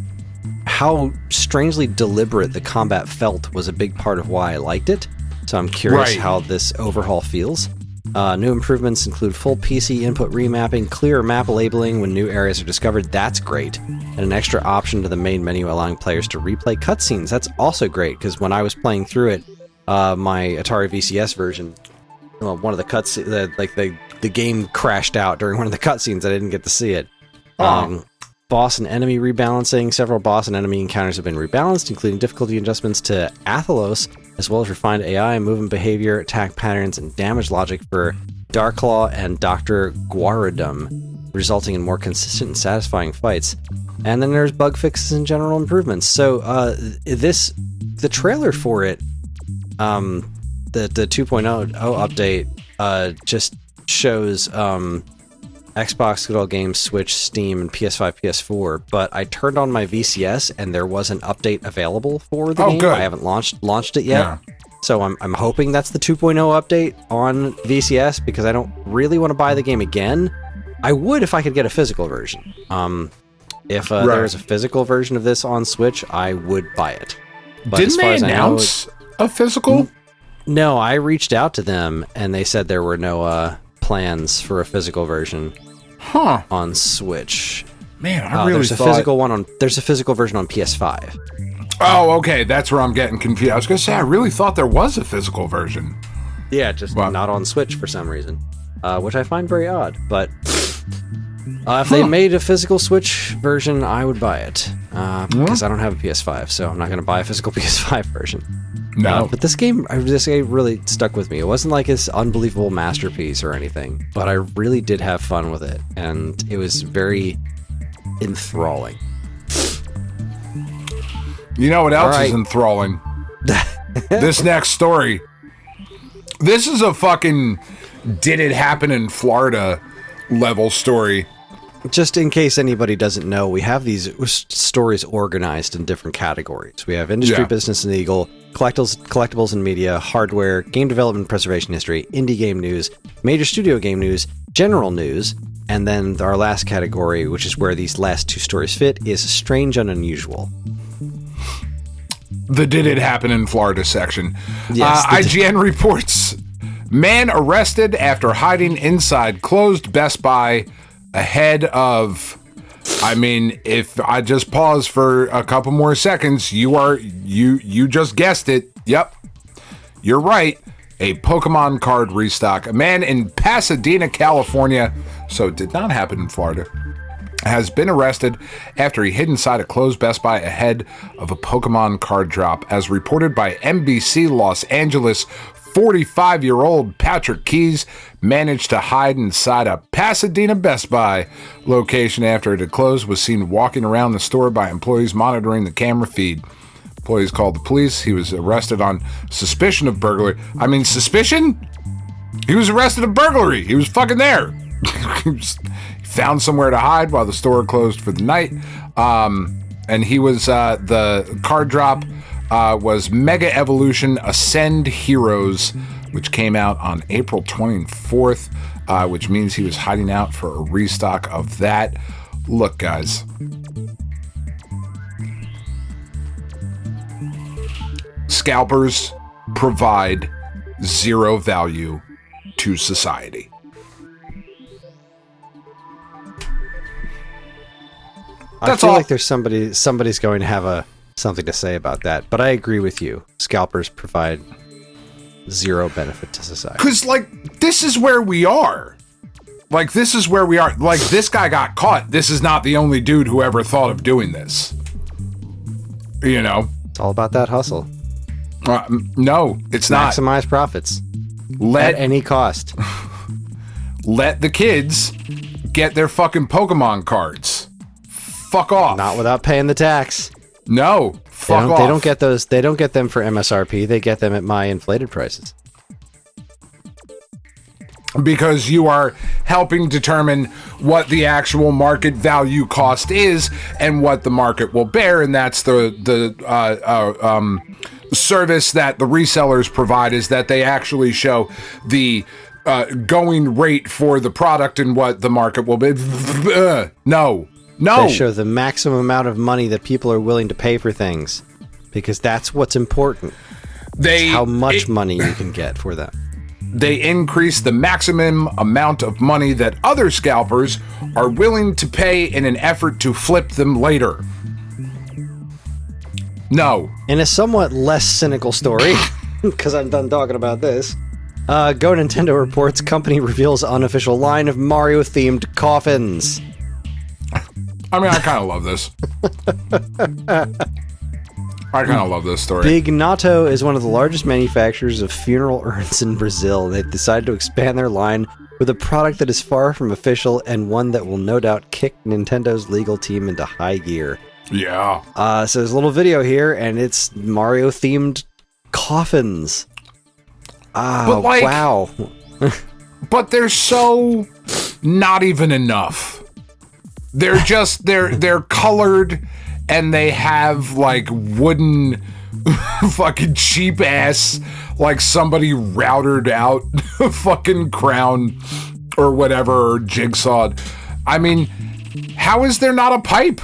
how strangely deliberate the combat felt was a big part of why I liked it. So I'm curious how this overhaul feels. New improvements include full PC input remapping, clearer map labeling when new areas are discovered. That's great. And an extra option to the main menu allowing players to replay cutscenes. That's also great, because when I was playing through it, my Atari VCS version, one of the cutscenes, the game crashed out during one of the cutscenes. I didn't get to see it. Boss and enemy rebalancing. Several boss and enemy encounters have been rebalanced, including difficulty adjustments to Athelos, as well as refined AI, movement behavior, attack patterns, and damage logic for Darklaw and Dr. Guaradum, resulting in more consistent and satisfying fights. And then there's bug fixes and general improvements. So the trailer for it, the 2.0 update, just shows Xbox, Good Old Games, Switch, Steam, and PS5, PS4, but I turned on my VCS and there was an update available for the game. Good. I haven't launched it yet. Yeah. So I'm hoping that's the 2.0 update on VCS, because I don't really want to buy the game again. I would if I could get a physical version. If there is a physical version of this on Switch, I would buy it. But didn't they announce a physical? No, I reached out to them and they said there were no plans for a physical version on Switch. Man, I really there's thought... There's a physical version on PS5. Oh, okay, that's where I'm getting confused. I was going to say, I really thought there was a physical version. Yeah, just not on Switch for some reason, which I find very odd. But if they made a physical Switch version, I would buy it, because I don't have a PS5, so I'm not going to buy a physical PS5 version. No. But this game really stuck with me. It wasn't like this unbelievable masterpiece or anything, but I really did have fun with it, and it was very enthralling. You know what else is enthralling? This next story. This is a fucking did it happen in Florida level story. Just in case anybody doesn't know, we have these stories organized in different categories. We have industry, business, and legal, collectibles and media, hardware, game development, preservation history, indie game news, major studio game news, general news, and then our last category, which is where these last two stories fit, is strange and unusual. The did it happen in Florida section. Yes, IGN reports, man arrested after hiding inside closed Best Buy ahead of, I mean, if I just pause for a couple more seconds, you just guessed it. Yep, you're right. A Pokemon card restock. A man in Pasadena, California, so it did not happen in Florida, has been arrested after he hid inside a closed Best Buy ahead of a Pokemon card drop. As reported by NBC Los Angeles, 45-year-old Patrick Keys managed to hide inside a Pasadena Best Buy location after it had closed, was seen walking around the store by employees monitoring the camera feed. Employees called the police. He was arrested on suspicion of burglary. I mean, suspicion? He was arrested of burglary. He was fucking there. He found somewhere to hide while the store closed for the night. And he was, the card drop was Mega Evolution Ascend Heroes, which came out on April 24th, which means he was hiding out for a restock of that. Look, guys. Scalpers provide zero value to society. I feel like there's somebody's going to have something to say about that, but I agree with you. Scalpers provide zero benefit to society. Because, like, this is where we are. Like, this is where we are. Like, this guy got caught. This is not the only dude who ever thought of doing this. You know? It's all about that hustle. No, it's not. Maximize profits. At any cost. Let the kids get their fucking Pokemon cards. Fuck off. Not without paying the tax. No, fuck off. They don't get those. They don't get them for MSRP. They get them at my inflated prices. Because you are helping determine what the actual market value cost is and what the market will bear, and that's the service that the resellers provide, is that they actually show the going rate for the product and what the market will be. No. They show the maximum amount of money that people are willing to pay for things, because that's what's important. It's how much money you can get for them. They increase the maximum amount of money that other scalpers are willing to pay in an effort to flip them later. No. In a somewhat less cynical story, because I'm done talking about this, Go Nintendo reports company reveals unofficial line of Mario-themed coffins. I mean, I kind of love this. I kind of love this story. Big Nato is one of the largest manufacturers of funeral urns in Brazil. They've decided to expand their line with a product that is far from official and one that will no doubt kick Nintendo's legal team into high gear. Yeah. So there's a little video here, and it's Mario-themed coffins. But like, wow. But they're so not even enough. They're just, they're colored, and they have like wooden fucking cheap ass, like somebody routered out fucking crown or whatever, or jigsawed. I mean, how is there not a pipe?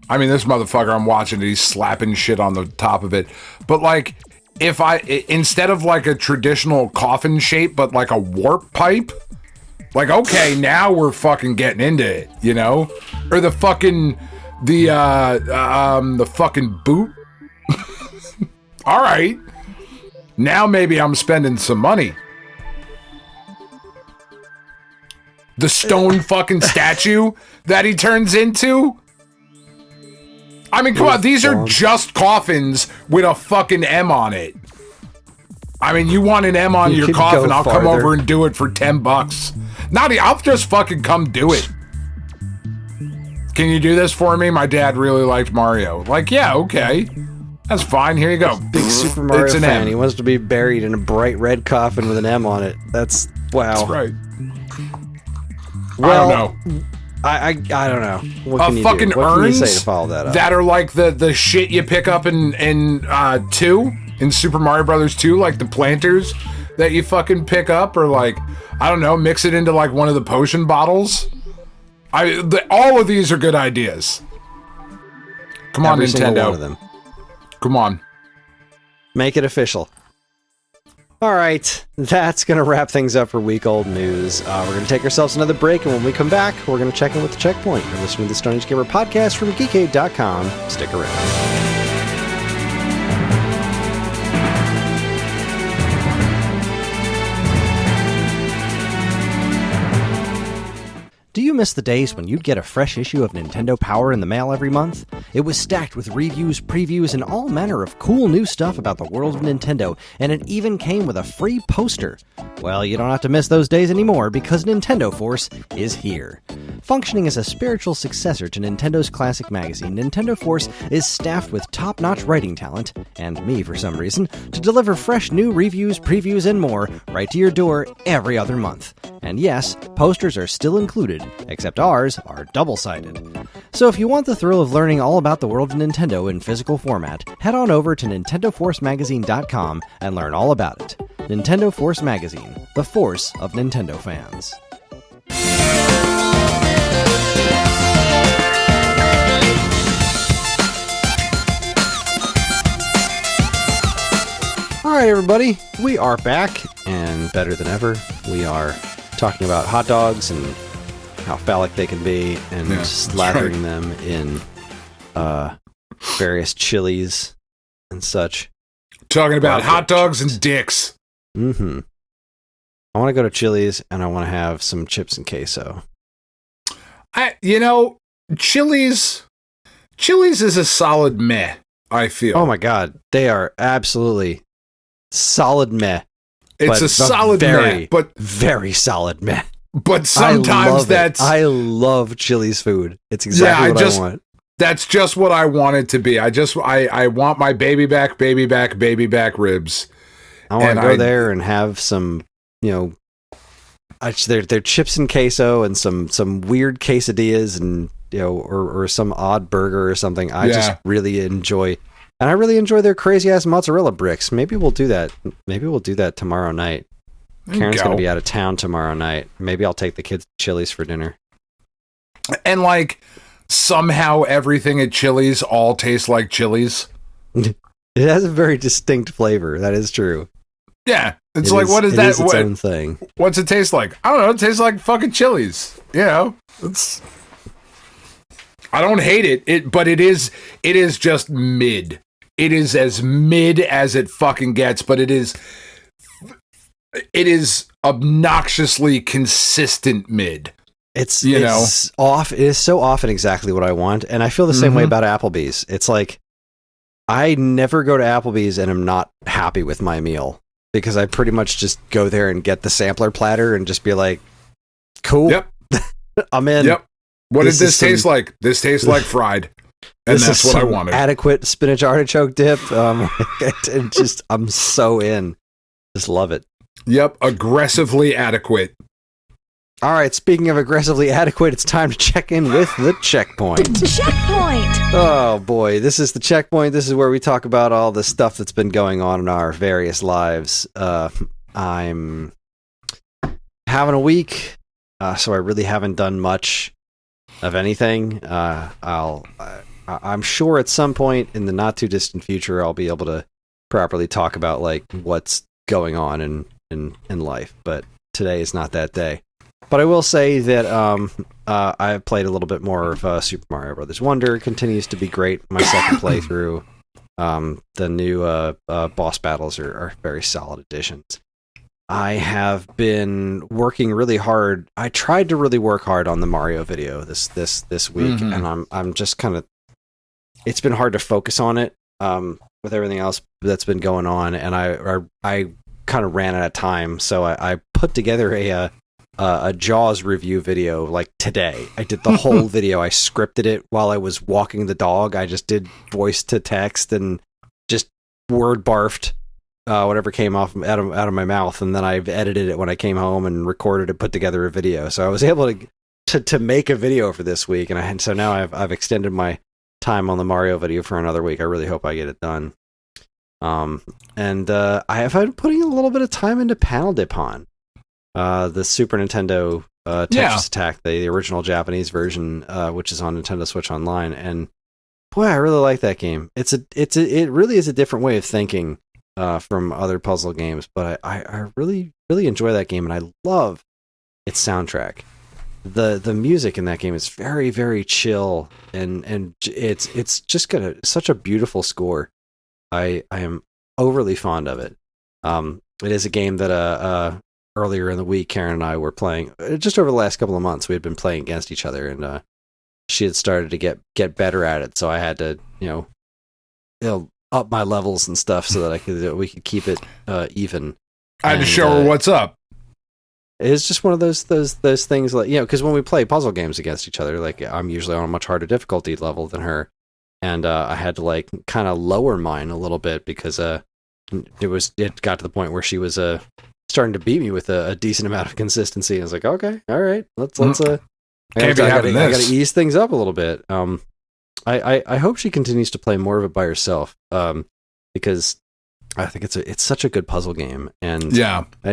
I mean, this motherfucker, I'm watching it, he's slapping shit on the top of it. But like, if instead of like a traditional coffin shape, but like a warp pipe, like, okay, now we're fucking getting into it, you know? Or the fucking, the fucking boot. All right. Now maybe I'm spending some money. The stone fucking statue that he turns into. I mean, come on, these are just coffins with a fucking M on it. I mean, you want an M on your coffin, I'll come over and do it for $10. I'll just fucking come do it. Can you do this for me? My dad really liked Mario. Like, yeah, okay. That's fine. Here you go. Big Super Mario fan. M. He wants to be buried in a bright red coffin with an M on it. That's, wow. That's right. Well, I don't know. I don't know. What can you fucking do? What can you urns say to follow that up? That are like the shit you pick up in 2, in Super Mario Brothers 2, like the planters that you fucking pick up, or like, I don't know, mix it into like one of the potion bottles. All of these are good ideas. Come on, Every Nintendo. single one of them. Come on. Make it official. All right, that's going to wrap things up for Week Old News. We're going to take ourselves another break, and when we come back, we're going to check in with the Checkpoint. You're listening to the Stone Age Gamer podcast from geekade.com. Stick around. Do you miss the days when you'd get a fresh issue of Nintendo Power in the mail every month? It was stacked with reviews, previews, and all manner of cool new stuff about the world of Nintendo, and it even came with a free poster. Well, you don't have to miss those days anymore because Nintendo Force is here. Functioning as a spiritual successor to Nintendo's classic magazine, Nintendo Force is staffed with top-notch writing talent, and me for some reason, to deliver fresh new reviews, previews, and more right to your door every other month. And yes, posters are still included, except ours are double-sided. So if you want the thrill of learning all about the world of Nintendo in physical format, head on over to NintendoForceMagazine.com and learn all about it. Nintendo Force Magazine, the force of Nintendo fans. All right, everybody, we are back, and better than ever, we are talking about hot dogs and how phallic they can be, and slathering them in various chilies and such. Talking about hot dogs and dicks. Mm-hmm. I want to go to Chili's, and I want to have some chips and queso. Chili's is a solid meh, I feel. Oh my god, they are absolutely solid meh. It's a solid meh, but very solid meh. But sometimes I love Chili's food. It's exactly what I want. That's just what I want it to be. I want my baby back ribs. I want to go there and have some, their chips and queso and some weird quesadillas and or some odd burger or something. I just really enjoy, and I really enjoy their crazy ass mozzarella bricks. Maybe we'll do that. Maybe we'll do that tomorrow night. Karen's going to be out of town tomorrow night. Maybe I'll take the kids to Chili's for dinner. And somehow everything at Chili's all tastes like Chili's. It has a very distinct flavor. That is true. Yeah. What is that? It is its own thing. What's it taste like? I don't know. It tastes like fucking Chili's. I don't hate it, but it is just mid. It is as mid as it fucking gets, but it is obnoxiously consistent mid. It's off. It is so often exactly what I want, and I feel the same way about Applebee's. It's like I never go to Applebee's and am not happy with my meal because I pretty much just go there and get the sampler platter and just be like, "Cool, yep, I'm in." Yep. What does this taste like? This tastes like fried, and that's what I wanted. Adequate spinach artichoke dip. I'm so in. Just love it. Yep, aggressively adequate. All right, speaking of aggressively adequate, it's time to check in with the checkpoint. Checkpoint! Oh boy, this is the checkpoint. This is where we talk about all the stuff that's been going on in our various lives. I'm having a week, so I really haven't done much of anything. I'm sure at some point in the not too distant future, I'll be able to properly talk about what's going on in life, but today is not that day. But I will say that I've played a little bit more of Super Mario Brothers Wonder. Continues to be great. My second playthrough. The new boss battles are very solid additions. I have been working really hard. I tried to really work hard on the Mario video this week, and I'm just kind of. It's been hard to focus on it with everything else that's been going on, and I kind of ran out of time, so I put together a Jaws review video today. I did the whole video. I scripted it while I was walking the dog. I just did voice to text and just word barfed whatever came out of my mouth, and then I've edited it when I came home and recorded it, put together a video. So I was able to make a video for this week, and so now I've extended my time on the Mario video for another week. I really hope I get it done. And I have been putting a little bit of time into Panel de Pon. The Super Nintendo Tetris Attack, the original Japanese version, which is on Nintendo Switch Online, and boy, I really like that game. It really is a different way of thinking from other puzzle games, but I really enjoy that game, and I love its soundtrack. The music in that game is very, very chill, and it's just got such a beautiful score. I am overly fond of it. It is a game that earlier in the week, Karen and I were playing, just over the last couple of months, we had been playing against each other, and she had started to get better at it, so I had to, up my levels and stuff so that we could keep it even. I had to show her what's up. It's just one of those things, like, because when we play puzzle games against each other, like, I'm usually on a much harder difficulty level than her, and I had to like kind of lower mine a little bit because it got to the point where she was starting to beat me with a decent amount of consistency. I was like, okay, all right, let's I gotta ease things up a little bit. I hope she continues to play more of it by herself, because I think it's such a good puzzle game, and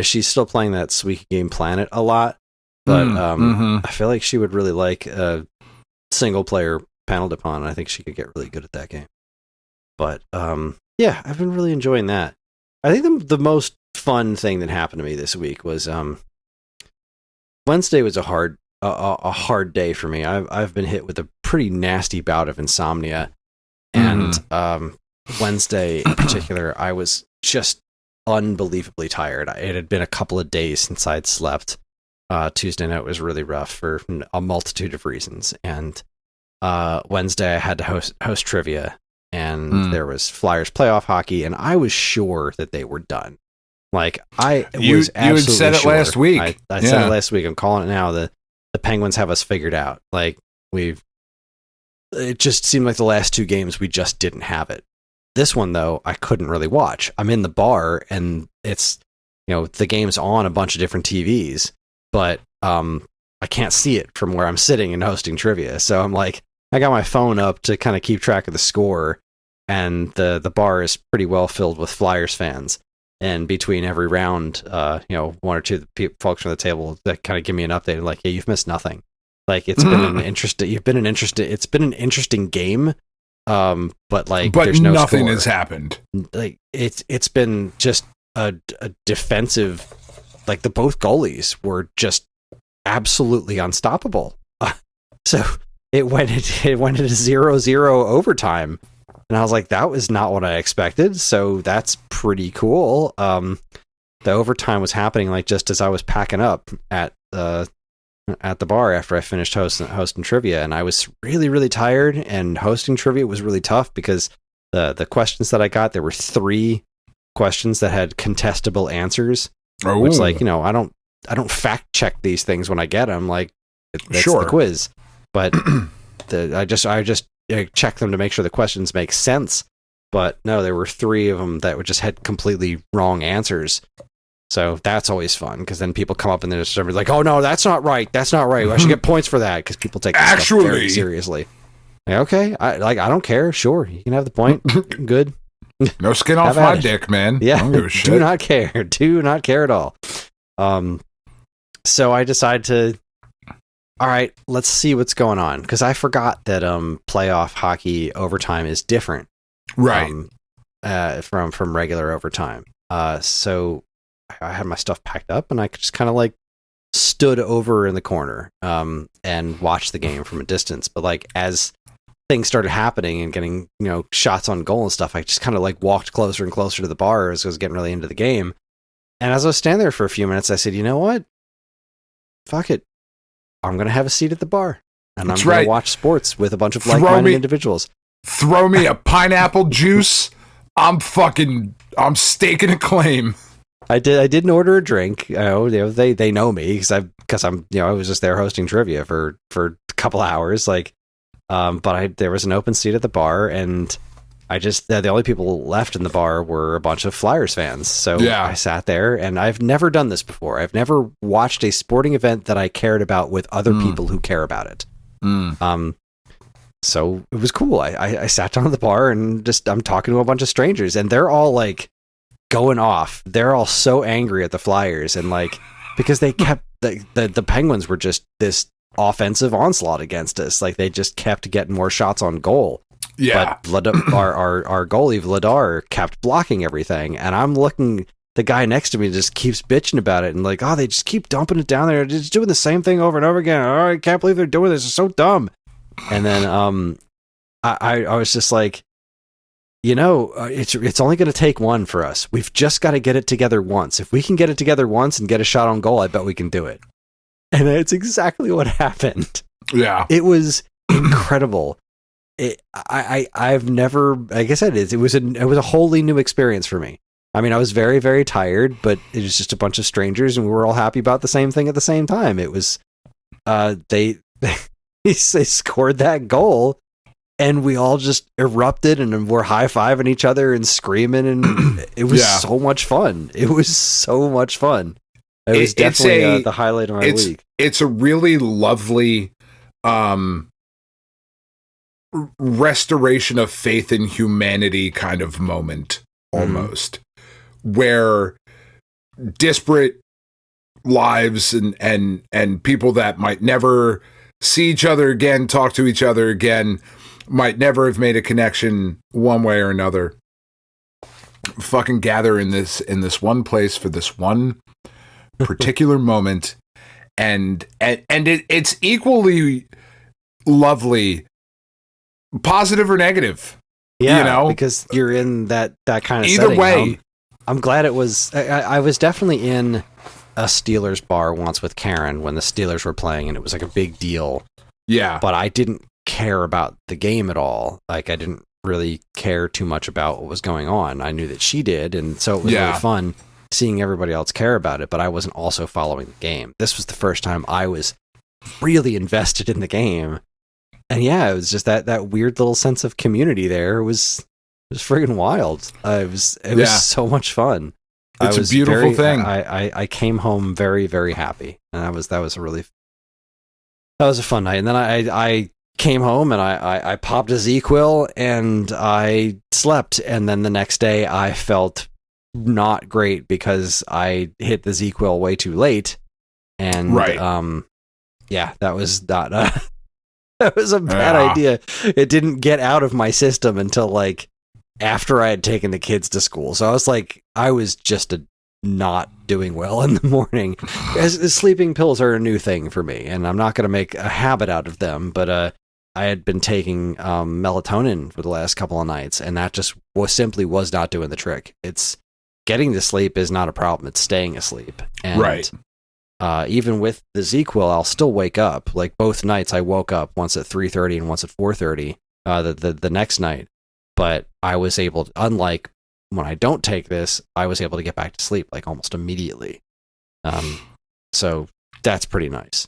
she's still playing that Suika Game Planet a lot, but I feel like she would really like a single player Panel de Pon. I think she could get really good at that game. But yeah, I've been really enjoying that. I think the most fun thing that happened to me this week was Wednesday was a hard day for me. I've been hit with a pretty nasty bout of insomnia, and Wednesday in particular, I was just unbelievably tired. It had been a couple of days since I'd slept. Tuesday night was really rough for a multitude of reasons, and Wednesday I had to host trivia, and there was Flyers playoff hockey, and I was sure that they were done. Like, you had said it last week. I said it last week. I'm calling it now. The Penguins have us figured out. Like, it just seemed like the last two games we just didn't have it. This one, though, I couldn't really watch. I'm in the bar, and it's, the game's on a bunch of different TVs, but I can't see it from where I'm sitting and hosting trivia. So I'm like, I got my phone up to kind of keep track of the score, and the bar is pretty well filled with Flyers fans. And between every round, one or two of the folks from the table that kind of give me an update, like, hey, you've missed nothing. Like, it's been it's been an interesting game. But there's no nothing score. Has happened. Like, it's been just a defensive, like, the both goalies were just absolutely unstoppable. So it went into 0-0 overtime. And I was like, that was not what I expected. So that's pretty cool. The overtime was happening like just as I was packing up at the bar after I finished hosting trivia, and I was really, really tired. And hosting trivia was really tough because the questions that I got, there were 3 questions that had contestable answers. Oh. Which, like, I don't fact check these things when I get them. Like, that's the quiz, but I just check them to make sure the questions make sense. But no, there were 3 of them that just had completely wrong answers. So that's always fun, because then people come up and they're just like, oh no, that's not right. That's not right. I should get points for that, because people take this stuff very seriously. Like, okay, I don't care. Sure, you can have the point. Good. No skin off my dick, man. Yeah, I don't give a shit. Do not care. Do not care at all. So I decided to, all right, let's see what's going on, because I forgot that playoff hockey overtime is different, right? From regular overtime. So I had my stuff packed up, and I just kind of like stood over in the corner and watched the game from a distance. But like, as things started happening and getting, shots on goal and stuff, I just kind of like walked closer and closer to the bar as I was getting really into the game. And as I was standing there for a few minutes, I said, you know what? Fuck it. I'm going to have a seat at the bar, and I'm going to watch sports with a bunch of like-minded individuals. Throw me a pineapple juice. I'm staking a claim. I didn't order a drink. They know me because I'm I was just there hosting trivia for a couple hours. Like, but there was an open seat at the bar, and the only people left in the bar were a bunch of Flyers fans. So I sat there, and I've never done this before. I've never watched a sporting event that I cared about with other people who care about it. So it was cool. I sat down at the bar, and I'm talking to a bunch of strangers, and they're all like going off. They're all so angry at the Flyers, and like, because they kept the Penguins were just this offensive onslaught against us. Like, they just kept getting more shots on goal. Yeah, but our goalie Vladar kept blocking everything, and I'm looking. The guy next to me just keeps bitching about it, and like, oh, they just keep dumping it down there, just doing the same thing over and over again. Oh, I can't believe they're doing this. It's so dumb. And then I was just like, it's only going to take one for us. We've just got to get it together once. If we can get it together once and get a shot on goal, I bet we can do it. And it's exactly what happened. Yeah. It was incredible. I've never, like I said, it was a wholly new experience for me. I mean, I was very, very tired, but it was just a bunch of strangers, and we were all happy about the same thing at the same time. It was, they scored that goal, and we all just erupted, and we're high-fiving each other and screaming, and it was so much fun. It was so much fun. It was definitely the highlight of my week. It's a really lovely restoration of faith in humanity kind of moment, almost. Where disparate lives and people that might never see each other again, talk to each other again, might never have made a connection one way or another, fucking gather in this one place for this one particular moment, and it's equally lovely, positive or negative. Yeah, because you're in that kind of either setting. way. I'm glad it was. I was definitely in a Steelers bar once with Karen when the Steelers were playing, and it was like a big deal. Yeah. But I didn't care about the game at all. Like, I didn't really care too much about what was going on. I knew that she did, and so it was really fun seeing everybody else care about it, but I wasn't also following the game. This was the first time I was really invested in the game. And yeah, it was just that weird little sense of community there. It was friggin' wild. It was so much fun. It's a beautiful thing. I came home very, very happy, and that was a fun night. And then I came home and I popped a Z-Quil and I slept. And then the next day I felt not great because I hit the Z-Quil way too late. And that was not that was a bad idea. It didn't get out of my system until like after I had taken the kids to school. So I was just not doing well in the morning. As sleeping pills are a new thing for me, and I'm not going to make a habit out of them, but I had been taking melatonin for the last couple of nights, and that just was not doing the trick. It's getting to sleep is not a problem. It's staying asleep. And even with the Z-Quil, I'll still wake up. Like both nights I woke up, once at 3:30 and once at 4:30 the next night. But I was able to, unlike when I don't take this, I was able to get back to sleep like almost immediately. So that's pretty nice.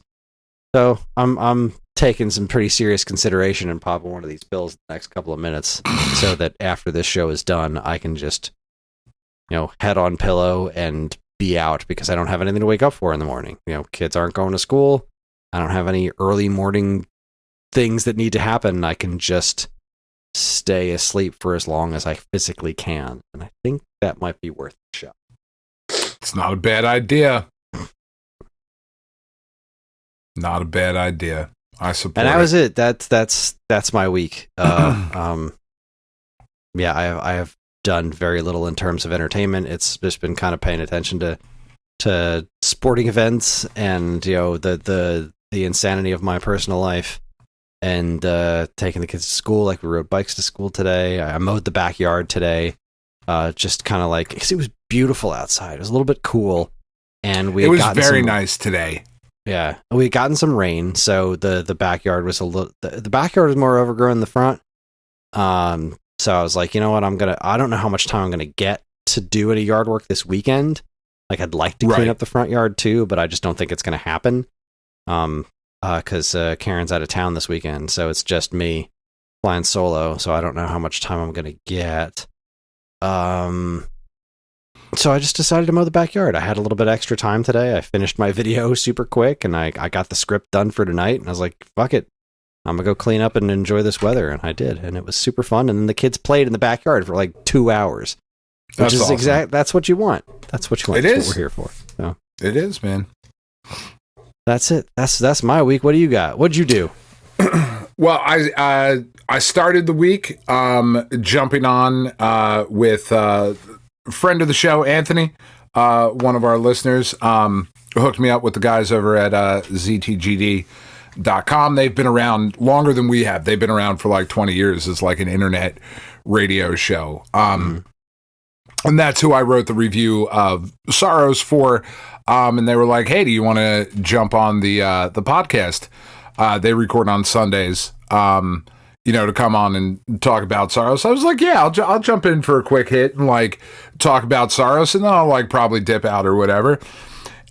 So I'm taking some pretty serious consideration and popping one of these pills in the next couple of minutes so that after this show is done, I can just, head on pillow and be out because I don't have anything to wake up for in the morning. Kids aren't going to school. I don't have any early morning things that need to happen. I can just stay asleep for as long as I physically can. And I think that might be worth a shot. It's not a bad idea. Not a bad idea. I support. And that was it. That's my week. I have done very little in terms of entertainment. It's just been kind of paying attention to sporting events and the insanity of my personal life, and taking the kids to school. Like, we rode bikes to school today. I mowed the backyard today. Just kind of like, because it was beautiful outside. It was a little bit cool, and it was very nice today. Yeah, we had gotten some rain, so the backyard was the backyard was more overgrown in the front. So I was like, you know what, I don't know how much time I'm gonna get to do any yard work this weekend. Like, I'd like to clean up the front yard too, but I just don't think it's gonna happen. Because Karen's out of town this weekend, so it's just me flying solo. So I don't know how much time I'm gonna get. So I just decided to mow the backyard. I had a little bit extra time today. I finished my video super quick, and I got the script done for tonight. And I was like, fuck it, I'm gonna go clean up and enjoy this weather. And I did, and it was super fun. And then the kids played in the backyard for like 2 hours, which is awesome. That's what you want. That's what you want. That's what we're here for. So. It is, man. That's it. That's my week. What do you got? What'd you do? Well, I started the week jumping on with friend of the show, Anthony, one of our listeners, hooked me up with the guys over at ZTGD, blackbox.com. They've been around longer than we have. They've been around for like 20 years as like an internet radio show. And that's who I wrote the review of Sorrows for. And they were like, hey, do you want to jump on the podcast? They record on Sundays, to come on and talk about Sorrows. So I was like, yeah, I'll jump in for a quick hit and like talk about Sorrows, and then I'll like probably dip out or whatever.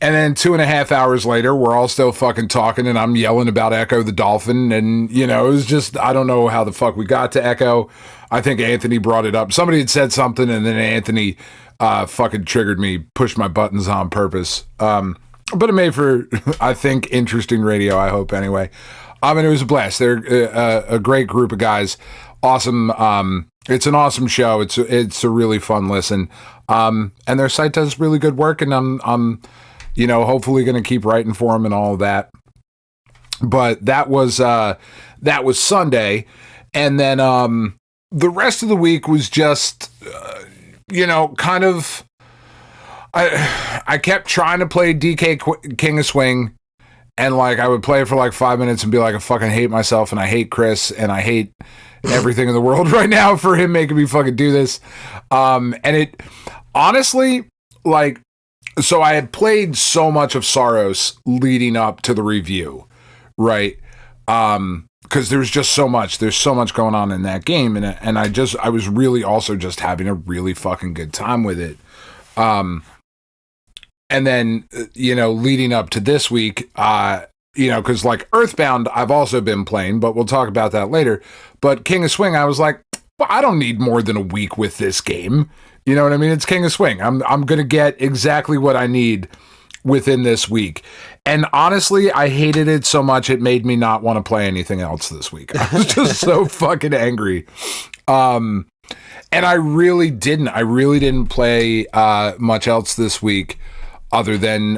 And then 2.5 hours later, we're all still fucking talking, and I'm yelling about Echo the Dolphin. And, it was just, I don't know how the fuck we got to Echo. I think Anthony brought it up. Somebody had said something, and then Anthony fucking triggered me, pushed my buttons on purpose. But it made for, I think, interesting radio, I hope, anyway. I mean, it was a blast. They're a great group of guys. Awesome. It's an awesome show. It's a really fun listen. And their site does really good work, and I'm hopefully going to keep writing for them and all of that. But that was Sunday. And then the rest of the week was just, kind of, I kept trying to play DK King of Swing, and like I would play it for like 5 minutes and be like, I fucking hate myself, and I hate Kris, and I hate everything in the world right now for him making me fucking do this. And it honestly, like, so I had played so much of Sorrows leading up to the review, right? Because there's just so much. There's so much going on in that game, and I was really also just having a really fucking good time with it. And then leading up to this week, because like Earthbound, I've also been playing, but we'll talk about that later. But King of Swing, I was like, well, I don't need more than a week with this game. You know what I mean? It's King of Swing. I'm going to get exactly what I need within this week. And honestly, I hated it so much it made me not want to play anything else this week. I was just so fucking angry. And I really didn't play much else this week other than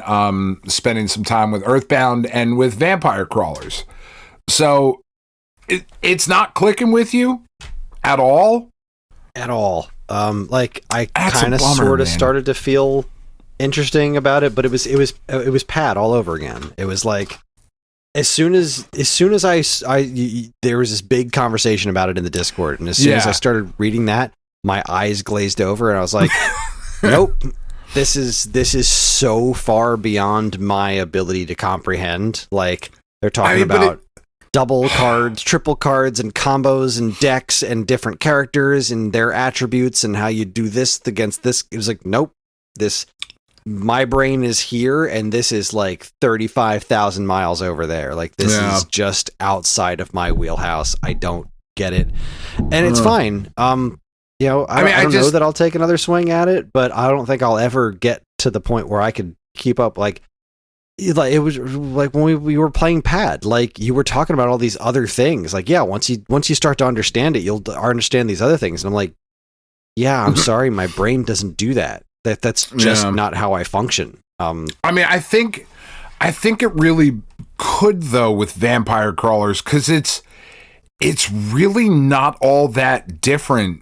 spending some time with Earthbound and with Vampire Crawlers. So it's not clicking with you at all? At all. Like I kind of sort of started to feel interesting about it, but it was Pat all over again. It was like as soon as I there was this big conversation about it in the Discord, and as soon as I started reading that, my eyes glazed over, and I was like, nope. This is so far beyond my ability to comprehend. Like they're talking about double cards, triple cards, and combos and decks and different characters and their attributes and how you do this against this. It was like, nope, my brain is here, and this is like 35,000 miles over there. Like this is just outside of my wheelhouse. I don't get it, and it's fine. I don't know that I'll take another swing at it, but I don't think I'll ever get to the point where I could keep up. Like it was like when we were playing Pad, like you were talking about all these other things. Like, yeah, once you start to understand it, you'll understand these other things. And I'm like, yeah, I'm sorry, my brain doesn't do that. That's just not how I function. I think it really could though with Vampire Crawlers, because it's really not all that different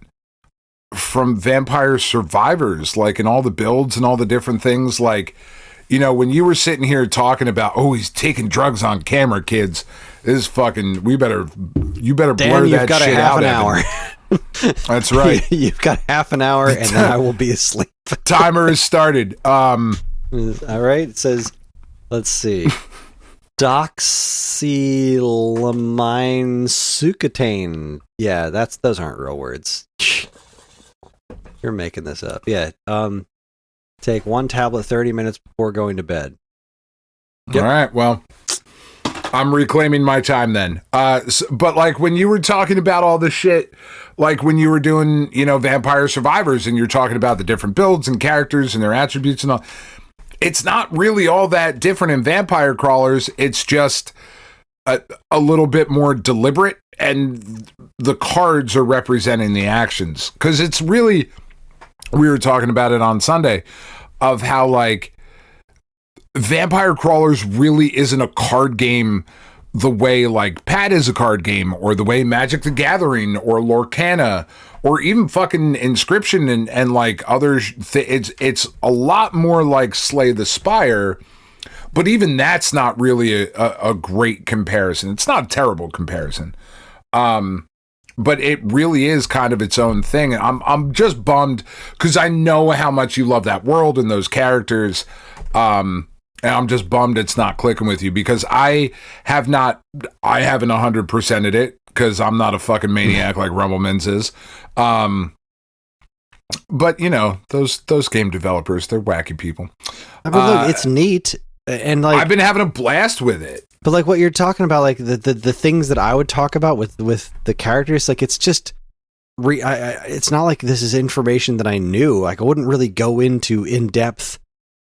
from Vampire Survivors, like in all the builds and all the different things. Like, when you were sitting here talking about, oh, he's taking drugs on camera, kids, this is fucking, you better Dan, blur that shit out. Hour. That's right. You've got half an hour, and then I will be asleep. Timer has started. All right. It says, let's see. Doxylamine succotaine. Yeah, those aren't real words. You're making this up. Yeah. Take one tablet 30 minutes before going to bed. Yep. All right. Well, I'm reclaiming my time then. But like when you were talking about all this shit, like when you were doing, Vampire Survivors, and you're talking about the different builds and characters and their attributes and all, it's not really all that different in Vampire Crawlers. It's just a little bit more deliberate, and the cards are representing the actions. Because it's really, we were talking about it on Sunday, of how like Vampire Crawlers really isn't a card game the way like Pat is a card game, or the way Magic the Gathering or Lorcana or even fucking Inscription and like other it's a lot more like Slay the Spire, But even that's not really a great comparison. It's not a terrible comparison. But it really is kind of its own thing. And I'm just bummed because I know how much you love that world and those characters. And I'm just bummed it's not clicking with you because I haven't 100%ed it because I'm not a fucking maniac like Rumblemans is. But you know, those game developers, they're wacky people. I mean, look, it's neat. And like, I've been having a blast with it. But like what you're talking about, like the things that I would talk about with the characters, like it's just, it's not like this is information that I knew. Like I wouldn't really go into in depth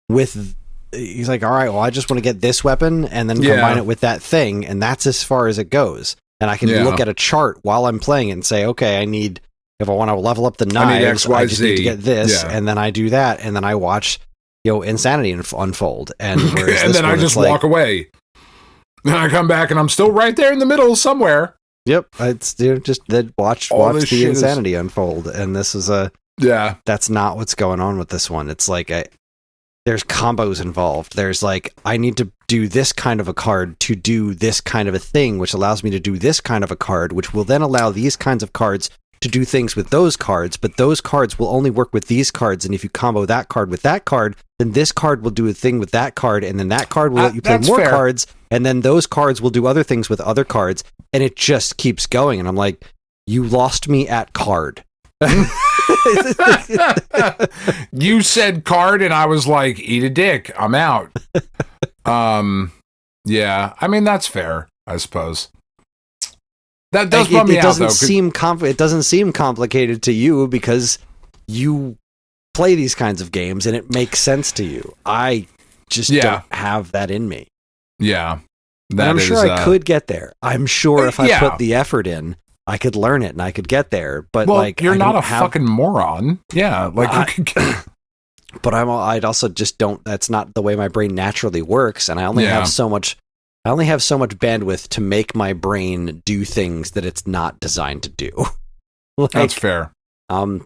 with. He's like, all right, well, I just want to get this weapon and then combine it with that thing, and that's as far as it goes. And I can look at a chart while I'm playing it and say, okay, if I want to level up the knives, I just need to get this, and then I do that, and then I watch, Insanity unfold, and and then I just walk away. Then I come back and I'm still right there in the middle somewhere. Yep, it's just watch the Insanity unfold, and this is that's not what's going on with this one. It's like there's combos involved. There's like, I need to do this kind of a card to do this kind of a thing, which allows me to do this kind of a card, which will then allow these kinds of cards to do things with those cards, but those cards will only work with these cards, and if you combo that card with that card, then this card will do a thing with that card, and then that card will let you play more cards, and then those cards will do other things with other cards, and it just keeps going, and I'm like, you lost me at card. You said card, and I was like, eat a dick, I'm out. Yeah, I mean, that's fair, I suppose. That does bum me out, though. It doesn't seem complicated to you because you play these kinds of games and it makes sense to you. I just don't have that in me. Yeah. I'm sure I could get there. I'm sure if I put the effort in, I could learn it and I could get there. But you're not a fucking moron. Yeah, you could get. But I'd also just don't. That's not the way my brain naturally works, and I only have so much. I only have so much bandwidth to make my brain do things that it's not designed to do. That's fair. And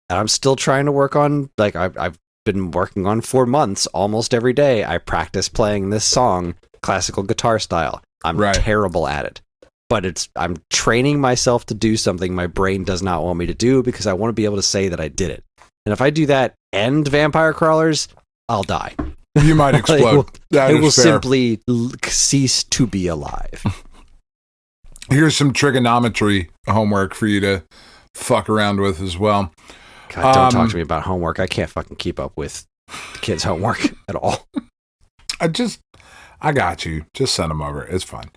I'm still trying to work on, I've been working on for months, almost every day. I practice playing this song, classical guitar style. I'm terrible at it. But I'm training myself to do something my brain does not want me to do because I want to be able to say that I did it. And if I do that and vampire crawlers, I'll die. You might explode. It will simply cease to be alive. Here's some trigonometry homework for you to fuck around with as well. God, don't talk to me about homework. I can't fucking keep up with the kids' homework at all. I got you. Just send them over. It's fine.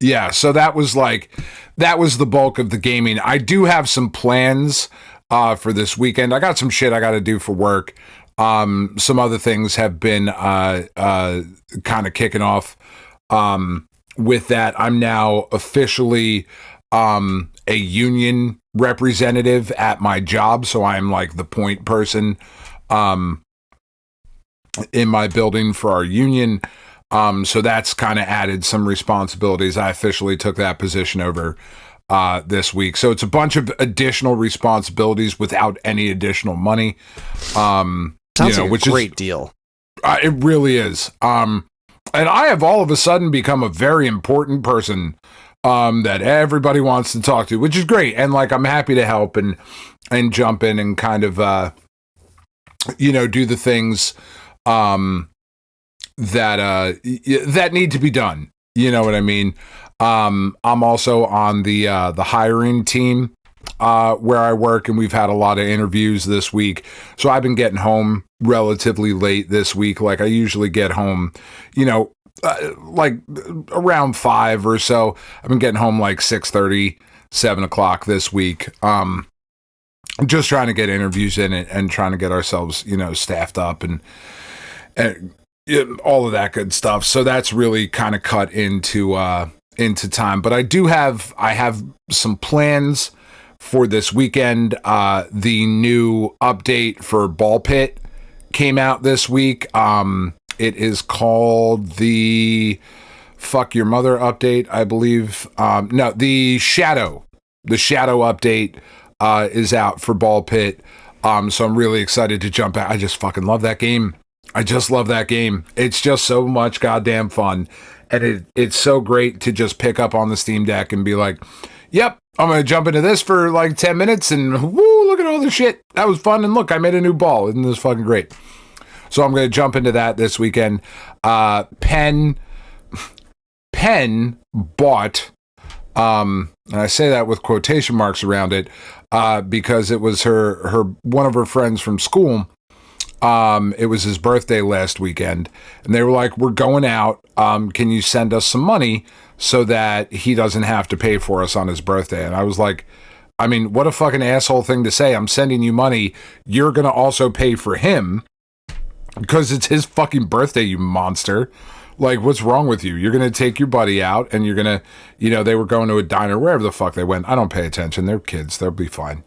Yeah, so that was the bulk of the gaming. I do have some plans for this weekend. I got some shit I got to do for work. Some other things have been kind of kicking off. With that, I'm now officially a union representative at my job, so I'm like the point person in my building for our union. So that's kind of added some responsibilities. I officially took that position over this week. So it's a bunch of additional responsibilities without any additional money. Sounds like a great deal. It really is. And I have all of a sudden become a very important person that everybody wants to talk to, which is great. And I'm happy to help and jump in and kind of, do the things that need to be done. You know what I mean? I'm also on the hiring team where I work, and we've had a lot of interviews this week. So I've been getting home relatively late this week. I usually get home, around 5 or so. I've been getting home 6:30, 7 o'clock this week. Just trying to get interviews in and trying to get ourselves, staffed up and all of that good stuff. So that's really kind of cut into time. But I have some plans for this weekend. The new update for Ball Pit came out this week. It is called the Fuck Your Mother update, I believe. No, the Shadow update is out for Ball Pit. So I'm really excited to jump out. I just fucking love that game. I just love that game. It's just so much goddamn fun. And it's so great to just pick up on the Steam Deck and be like, yep, I'm going to jump into this for like 10 minutes and woo, look at all the shit. That was fun. And look, I made a new ball. Isn't this fucking great? So I'm going to jump into that this weekend. Penn bought, and I say that with quotation marks around it, because it was her one of her friends from school. It was his birthday last weekend, and they were like, we're going out. Can you send us some money so that he doesn't have to pay for us on his birthday? And I was like, I mean, what a fucking asshole thing to say. I'm sending you money. You're going to also pay for him because it's his fucking birthday, you monster. Like, what's wrong with you? You're going to take your buddy out and you're going to, they were going to a diner, wherever the fuck they went. I don't pay attention. They're kids. They'll be fine.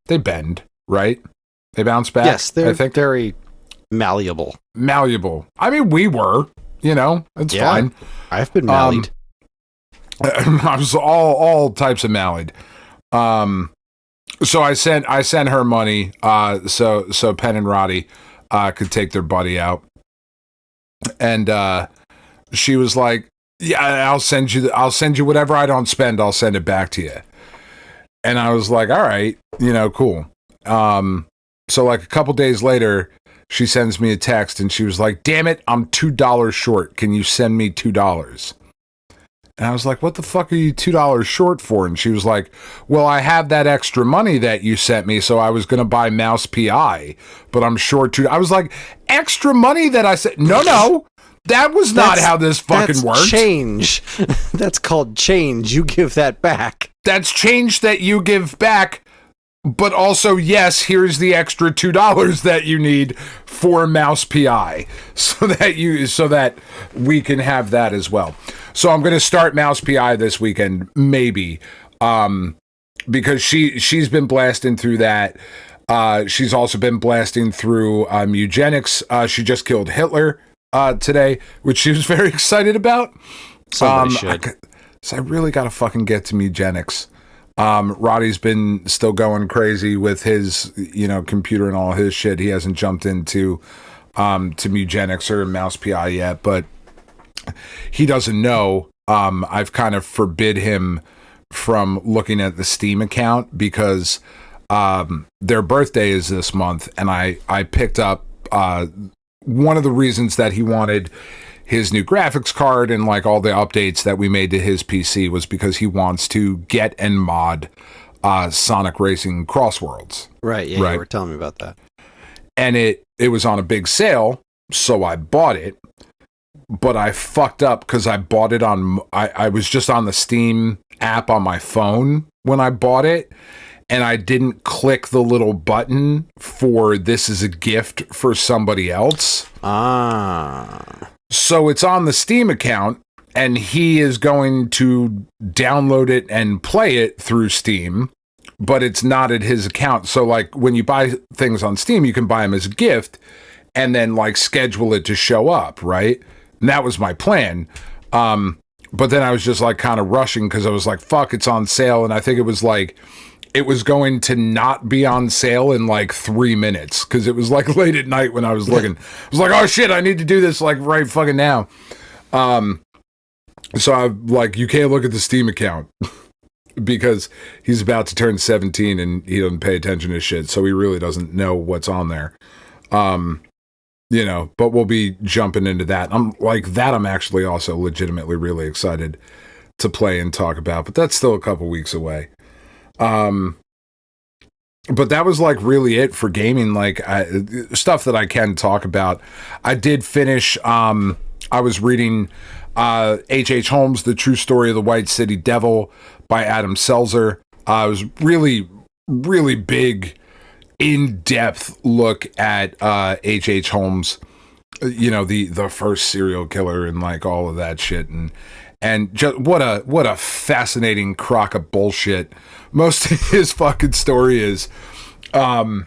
They bend, right? They bounce back. Yes, they're I think very malleable. Malleable. I mean, we were, it's fine. I've been mallied. I was all types of mallied. So I sent her money, so Penn and Roddy, could take their buddy out. And, she was like, yeah, I'll send you whatever I don't spend. I'll send it back to you. And I was like, all right, cool. So like a couple days later, she sends me a text and she was like, damn it, I'm $2 short. Can you send me $2? And I was like, what the fuck are you $2 short for? And she was like, well, I have that extra money that you sent me, so I was going to buy Mouse PI, but I'm short $2. I was like, extra money that I said, no, that was not how this fucking works. Change. That's called change. You give that back. That's change that you give back. But also, yes, here's the extra $2 that you need for Mouse PI, so that we can have that as well. So I'm going to start Mouse PI this weekend, maybe, because she's been blasting through that. She's also been blasting through eugenics. She just killed Hitler today, which she was very excited about. Somebody should. So I really got to fucking get to eugenics. Roddy's been still going crazy with his, computer and all his shit. He hasn't jumped into eugenics or Mouse PI yet, but he doesn't know. I've kind of forbid him from looking at the Steam account because their birthday is this month, and I picked up one of the reasons that he wanted his new graphics card and like all the updates that we made to his PC was because he wants to get and mod Sonic Racing Crossworlds. Right, yeah, you were telling me about that. And it was on a big sale, so I bought it, but I fucked up because I bought it I was just on the Steam app on my phone when I bought it, and I didn't click the little button for this is a gift for somebody else. So it's on the Steam account, and he is going to download it and play it through Steam, but it's not at his account. So, like, when you buy things on Steam, you can buy them as a gift and then, like, schedule it to show up, right? And that was my plan. But then I was just, like, kind of rushing because I was like, fuck, it's on sale. And I think it was, like, it was going to not be on sale in like 3 minutes because it was like late at night when I was looking. I was like, oh shit, I need to do this like right fucking now. So I'm like, you can't look at the Steam account because he's about to turn 17 and he doesn't pay attention to shit. So he really doesn't know what's on there. But we'll be jumping into that. I'm actually also legitimately really excited to play and talk about, but that's still a couple weeks away. But that was like really it for gaming, like stuff that I can talk about. I did finish, I was reading H.H. Holmes, The True Story of the White City Devil by Adam Selzer. It was really, really big, in-depth look at H.H. Holmes, the first serial killer and like all of that shit. And just what a fascinating crock of bullshit most of his fucking story is. And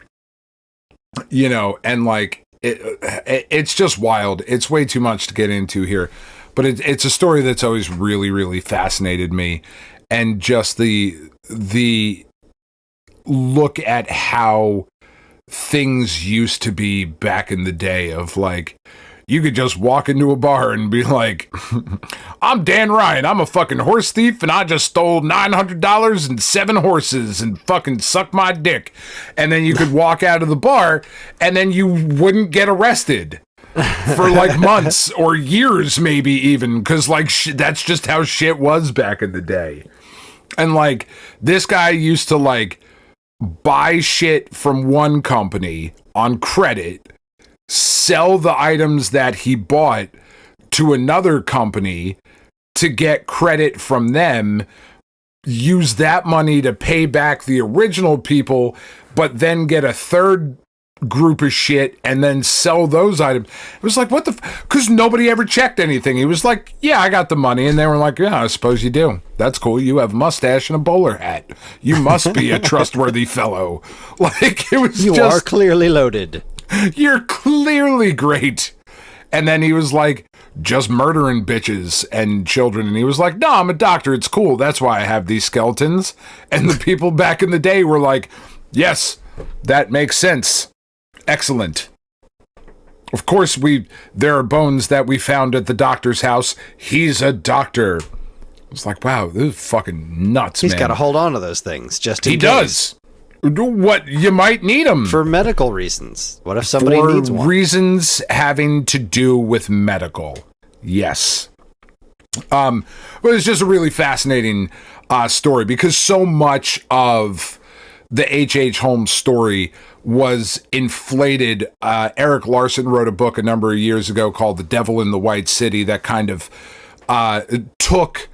like it's just wild. It's way too much to get into here, but it's a story that's always really, really fascinated me, and just the look at how things used to be back in the day of like, you could just walk into a bar and be like, I'm Dan Ryan, I'm a fucking horse thief, and I just stole $900 and 7 horses and fucking suck my dick. And then you could walk out of the bar and then you wouldn't get arrested for like months or years, maybe even, because like that's just how shit was back in the day. And like this guy used to like buy shit from one company on credit, sell the items that he bought to another company to get credit from them, use that money to pay back the original people, but then get a third group of shit and then sell those items. It was like, what the because nobody ever checked anything. He was like, yeah, I got the money. And they were like, yeah, I suppose you do. That's cool. You have a mustache and a bowler hat. You must be a trustworthy fellow. Like, it was you just, are clearly loaded. You're clearly great. And then he was like, just murdering bitches and children. And he was like, no, I'm a doctor. It's cool. That's why I have these skeletons. And the people back in the day were like, yes, that makes sense. Excellent. Of course, there are bones that we found at the doctor's house. He's a doctor. It's like, wow, this is fucking nuts, He's man. got to hold on to those things just in He case. does. What? You might need them. For medical reasons. What if somebody For needs one? reasons having to do with medical. Yes. But it's just a really fascinating story because so much of the H.H. Holmes story was inflated. Eric Larson wrote a book a number of years ago called The Devil in the White City that kind of took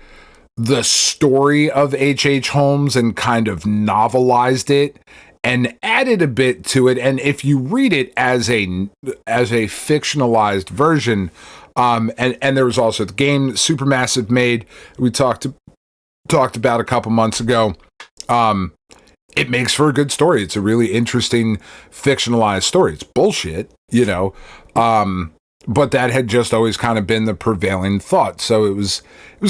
the story of H.H. Holmes and kind of novelized it and added a bit to it. And if you read it as a fictionalized version, and there was also the game Supermassive made, we talked about a couple months ago. It makes for a good story. It's a really interesting fictionalized story. It's bullshit, you know. But that had just always kind of been the prevailing thought. So it was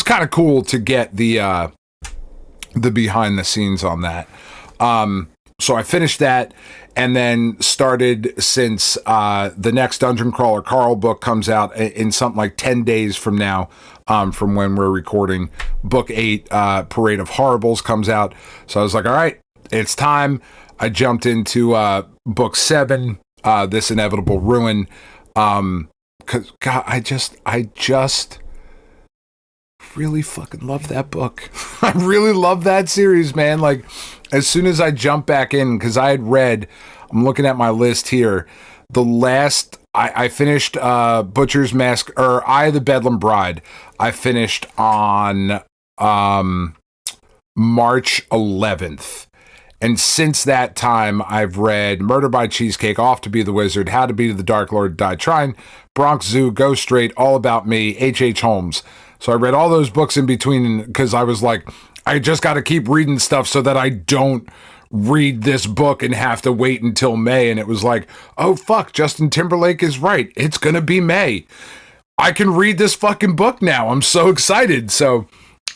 kind of cool to get the behind the scenes on that. So I finished that and then started, since the next Dungeon Crawler Carl book comes out in something like 10 days from now, from when we're recording. Book 8, Parade of Horribles, comes out. So I was like, all right, it's time. I jumped into book 7, This Inevitable Ruin. Cause God, I just really fucking love that book. I really love that series, man. Like, as soon as I jumped back in, because I had read, I'm looking at my list here, the last, I finished Butcher's Mask, or Eye of the Bedlam Bride. I finished on March 11th. And since that time, I've read Murder by Cheesecake, Off to Be the Wizard, How to Be the Dark Lord, Die Trying, Bronx Zoo, Go Straight, All About Me, H.H. Holmes. So I read all those books in between because I was like, I just got to keep reading stuff so that I don't read this book and have to wait until May. And it was like, oh, fuck, Justin Timberlake is right. It's going to be May. I can read this fucking book now. I'm so excited. So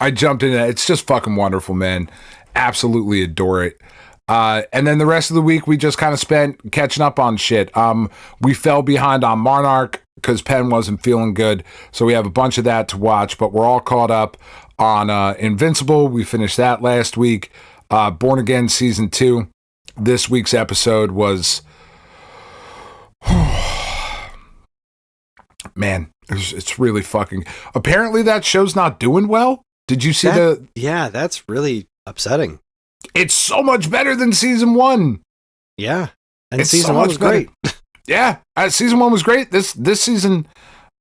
I jumped in. It's just fucking wonderful, man. Absolutely adore it. And then the rest of the week, we just kind of spent catching up on shit. We fell behind on Monarch because Penn wasn't feeling good. So we have a bunch of that to watch, but we're all caught up on Invincible. We finished that last week. Born Again Season 2. This week's episode was... Man, it's really fucking... Apparently that show's not doing well. Did you see Yeah, that's really upsetting. It's so much better than season 1. Yeah. And It's season so 1 much was great. Yeah, season 1 was great. This season,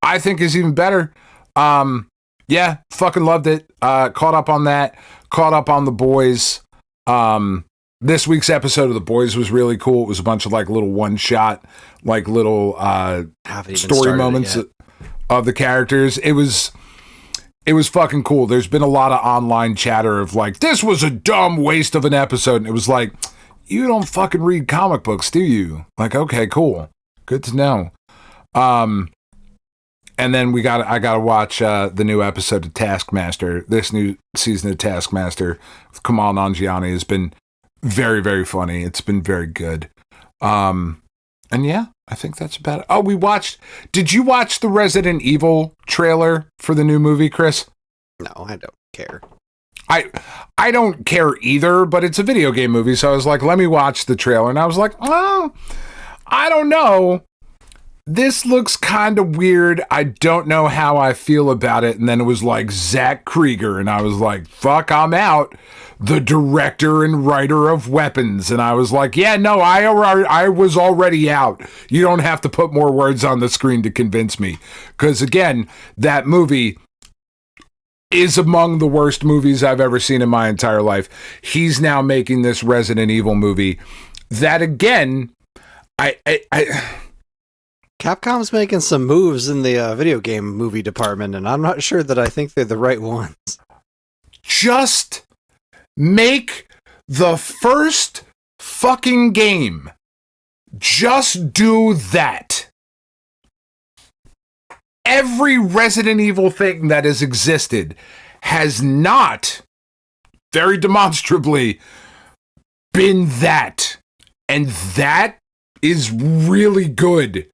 I think, is even better. Yeah, fucking loved it. Caught up on that. Caught up on The Boys. This week's episode of The Boys was really cool. It was a bunch of like little one-shot, like little story moments of the characters. It was fucking cool. There's been a lot of online chatter of like, this was a dumb waste of an episode. And it was like, you don't fucking read comic books, do you? Like, okay, cool. Good to know. And then I gotta watch the new episode of Taskmaster. This new season of Taskmaster with Kamal Nanjiani has been very, very funny. It's been very good. And yeah, I think that's about it. Oh, did you watch the Resident Evil trailer for the new movie, Kris? No, I don't care. I don't care either, but it's a video game movie, so I was like, let me watch the trailer. And I was like, oh, I don't know. This looks kind of weird. I don't know how I feel about it. And then it was like Zach Krieger, and I was like, fuck, I'm out. The director and writer of Weapons. And I was like, yeah, no, I was already out. You don't have to put more words on the screen to convince me. Because again, that movie is among the worst movies I've ever seen in my entire life. He's now making this Resident Evil movie that, again, Capcom's making some moves in the video game movie department, and I'm not sure that I think they're the right ones. Just make the first fucking game. Just do that. Every Resident Evil thing that has existed has not, very demonstrably, been that. And that is really good.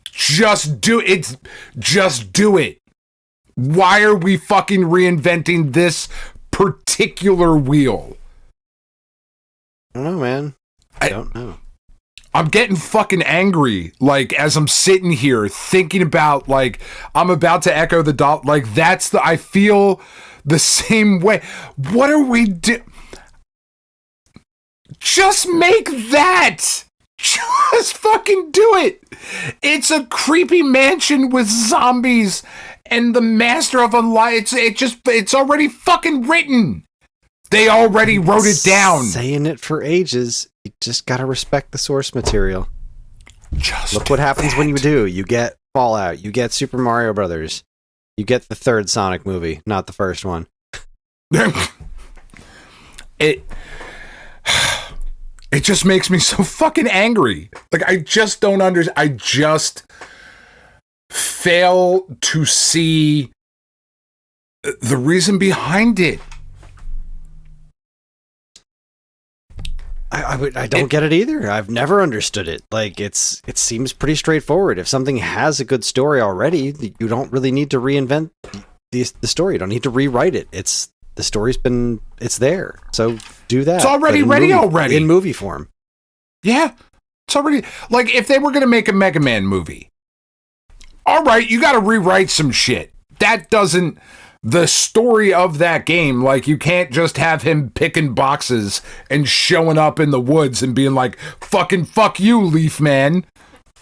Just do it. Just do it. Why are we fucking reinventing this particular wheel? I don't know, man. I don't know. I'm getting fucking angry, like, as I'm sitting here thinking about, like, I'm about to echo the dot, like, I feel the same way. What are we Just make that! Just fucking do it! It's a creepy mansion with zombies and the master of it's already fucking written! They already wrote it down. Saying it for ages. You just gotta respect the source material. Look what happens when you do. You get Fallout. You get Super Mario Brothers. You get the third Sonic movie, not the first one. It just makes me so fucking angry. Like, I just don't understand. I just fail to see the reason behind it. I don't get it either. I've never understood it. Like, it seems pretty straightforward. If something has a good story already, you don't really need to reinvent the story. You don't need to rewrite it. The story's it's there. So do that. It's already ready already. In movie form. Yeah. It's already, like, if they were going to make a Mega Man movie, all right, you got to rewrite some shit. That doesn't, the story of that game, like, you can't just have him picking boxes and showing up in the woods and being like, fucking fuck you, Leaf Man.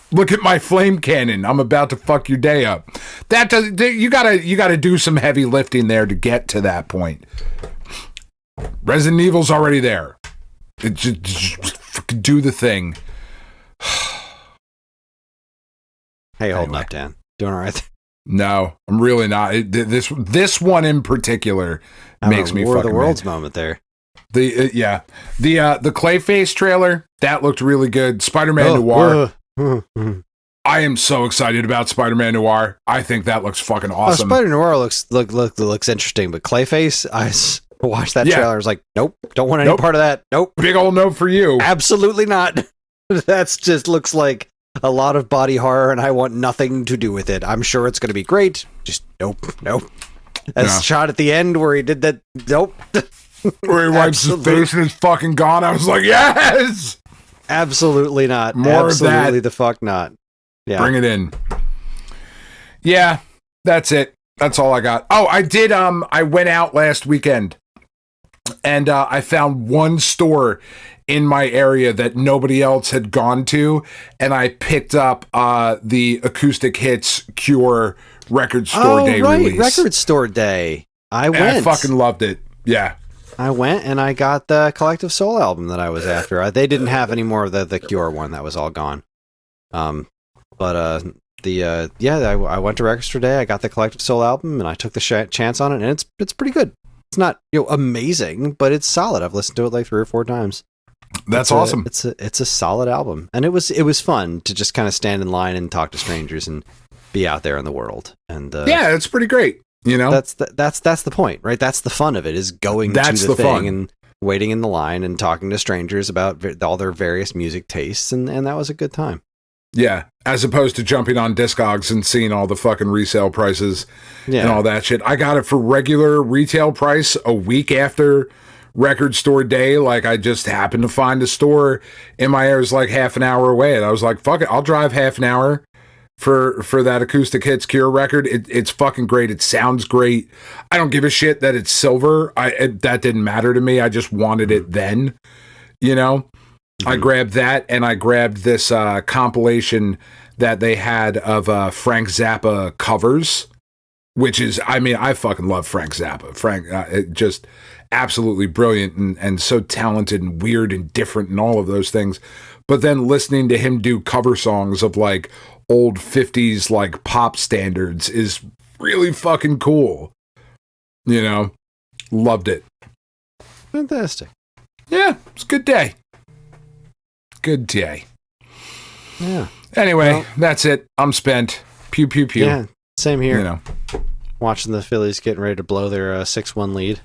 Look at my flame cannon. I'm about to fuck your day up. That does, you gotta do some heavy lifting there to get to that point. Resident Evil's already there. Just do the thing. Hey, holding up, Dan. Doing all right? No, I'm really not. This one in particular makes me War fucking of the Worlds mad. moment there. The Clayface trailer, that looked really good. Spider-Man Noir. I am so excited about Spider-Man Noir. I think that looks fucking awesome. Spider Noir looks interesting, but Clayface, I watched that trailer. I was like, nope, don't want any part of that. Nope, big old no for you. Absolutely not. That's just looks like a lot of body horror, and I want nothing to do with it. I'm sure it's going to be great. Just nope. That shot at the end where he did that. Nope. Where he wipes his face and it's fucking gone. I was like, yes. Absolutely not. More Absolutely of that. The fuck not. Yeah. Bring it in. Yeah, that's it. That's all I got. Oh, I did. I went out last weekend and I found one store in my area that nobody else had gone to, and I picked up the Acoustic Hits Cure Record Store Day release. Record Store Day. I went. I fucking loved it. Yeah. I went and I got the Collective Soul album that I was after. They didn't have any more of the Cure one. That was all gone. I went to Record Store Day. I got the Collective Soul album and I took the chance on it, and it's pretty good. It's not amazing, but it's solid. I've listened to it like 3 or 4 times. That's awesome. It's a solid album, and it was fun to just kind of stand in line and talk to strangers and be out there in the world. And yeah, it's pretty great. You know, that's the point, right? That's the fun of it, is going to the thing fun. and waiting in the line and talking to strangers about all their various music tastes, and that was a good time. Yeah, as opposed to jumping on Discogs and seeing all the fucking resale prices and all that shit. I got it for regular retail price a week after record store day. Like, I just happened to find a store in my area. It was like half an hour away, and I was like, fuck it, I'll drive half an hour for that Acoustic Hits Cure record. It's fucking great. It sounds great. I don't give a shit that it's silver. That didn't matter to me. I just wanted it then, you know? Mm-hmm. I grabbed that, and I grabbed this compilation that they had of Frank Zappa covers, which is, I mean, I fucking love Frank Zappa. Frank, just absolutely brilliant and so talented and weird and different and all of those things. But then listening to him do cover songs of like old 50s like pop standards is really fucking cool. You know, loved it. Fantastic. Yeah, it's a good day. Good day. Yeah. Anyway, well, that's it. I'm spent. Pew, pew, pew. Yeah, same here. You know. Watching the Phillies getting ready to blow their 6-1 lead.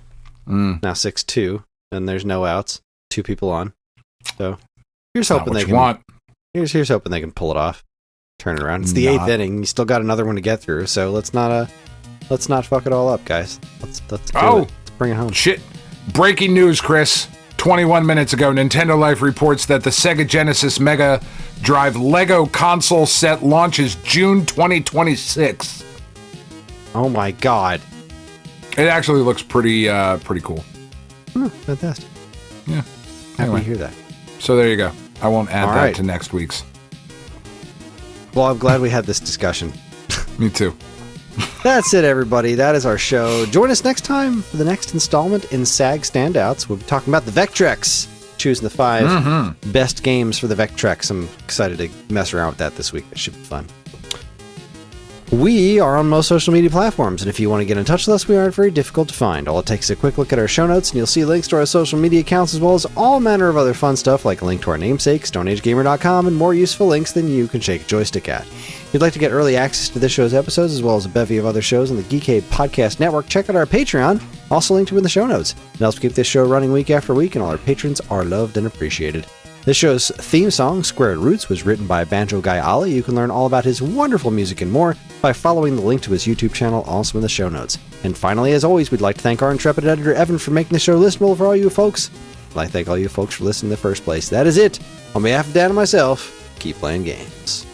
Now 6-2, and there's no outs. 2 people on. So here's hoping they can. Here's hoping they can pull it off. Turn it around. It's the 8th inning. You still got another one to get through. So let's not fuck it all up, guys. Let's do it. Let's bring it home. Shit! Breaking news, Chris. 21 minutes ago, Nintendo Life reports that the Sega Genesis Mega Drive Lego console set launches June 2026. Oh my god! It actually looks pretty cool. Fantastic. Yeah. Happy to hear that. So there you go. I won't add that to next week's. Well, I'm glad we had this discussion. Me too. That's it, everybody. That is our show. Join us next time for the next installment in SAG Standouts. We'll be talking about the Vectrex, choosing the 5 best games for the Vectrex. I'm excited to mess around with that this week. It should be fun. We are on most social media platforms, and if you want to get in touch with us, we aren't very difficult to find. All it takes is a quick look at our show notes, and you'll see links to our social media accounts, as well as all manner of other fun stuff, like a link to our namesake, StoneAgeGamer.com, and more useful links than you can shake a joystick at. If you'd like to get early access to this show's episodes, as well as a bevy of other shows on the Geekade Podcast Network, check out our Patreon, also linked to in the show notes. It helps keep this show running week after week, and all our patrons are loved and appreciated. This show's theme song, Squared Roots, was written by Banjo Guy Ali. You can learn all about his wonderful music and more by following the link to his YouTube channel, also in the show notes. And finally, as always, we'd like to thank our intrepid editor, Evan, for making the show listenable for all you folks. I'd like to thank all you folks for listening in the first place. That is it. On behalf of Dan and myself, keep playing games.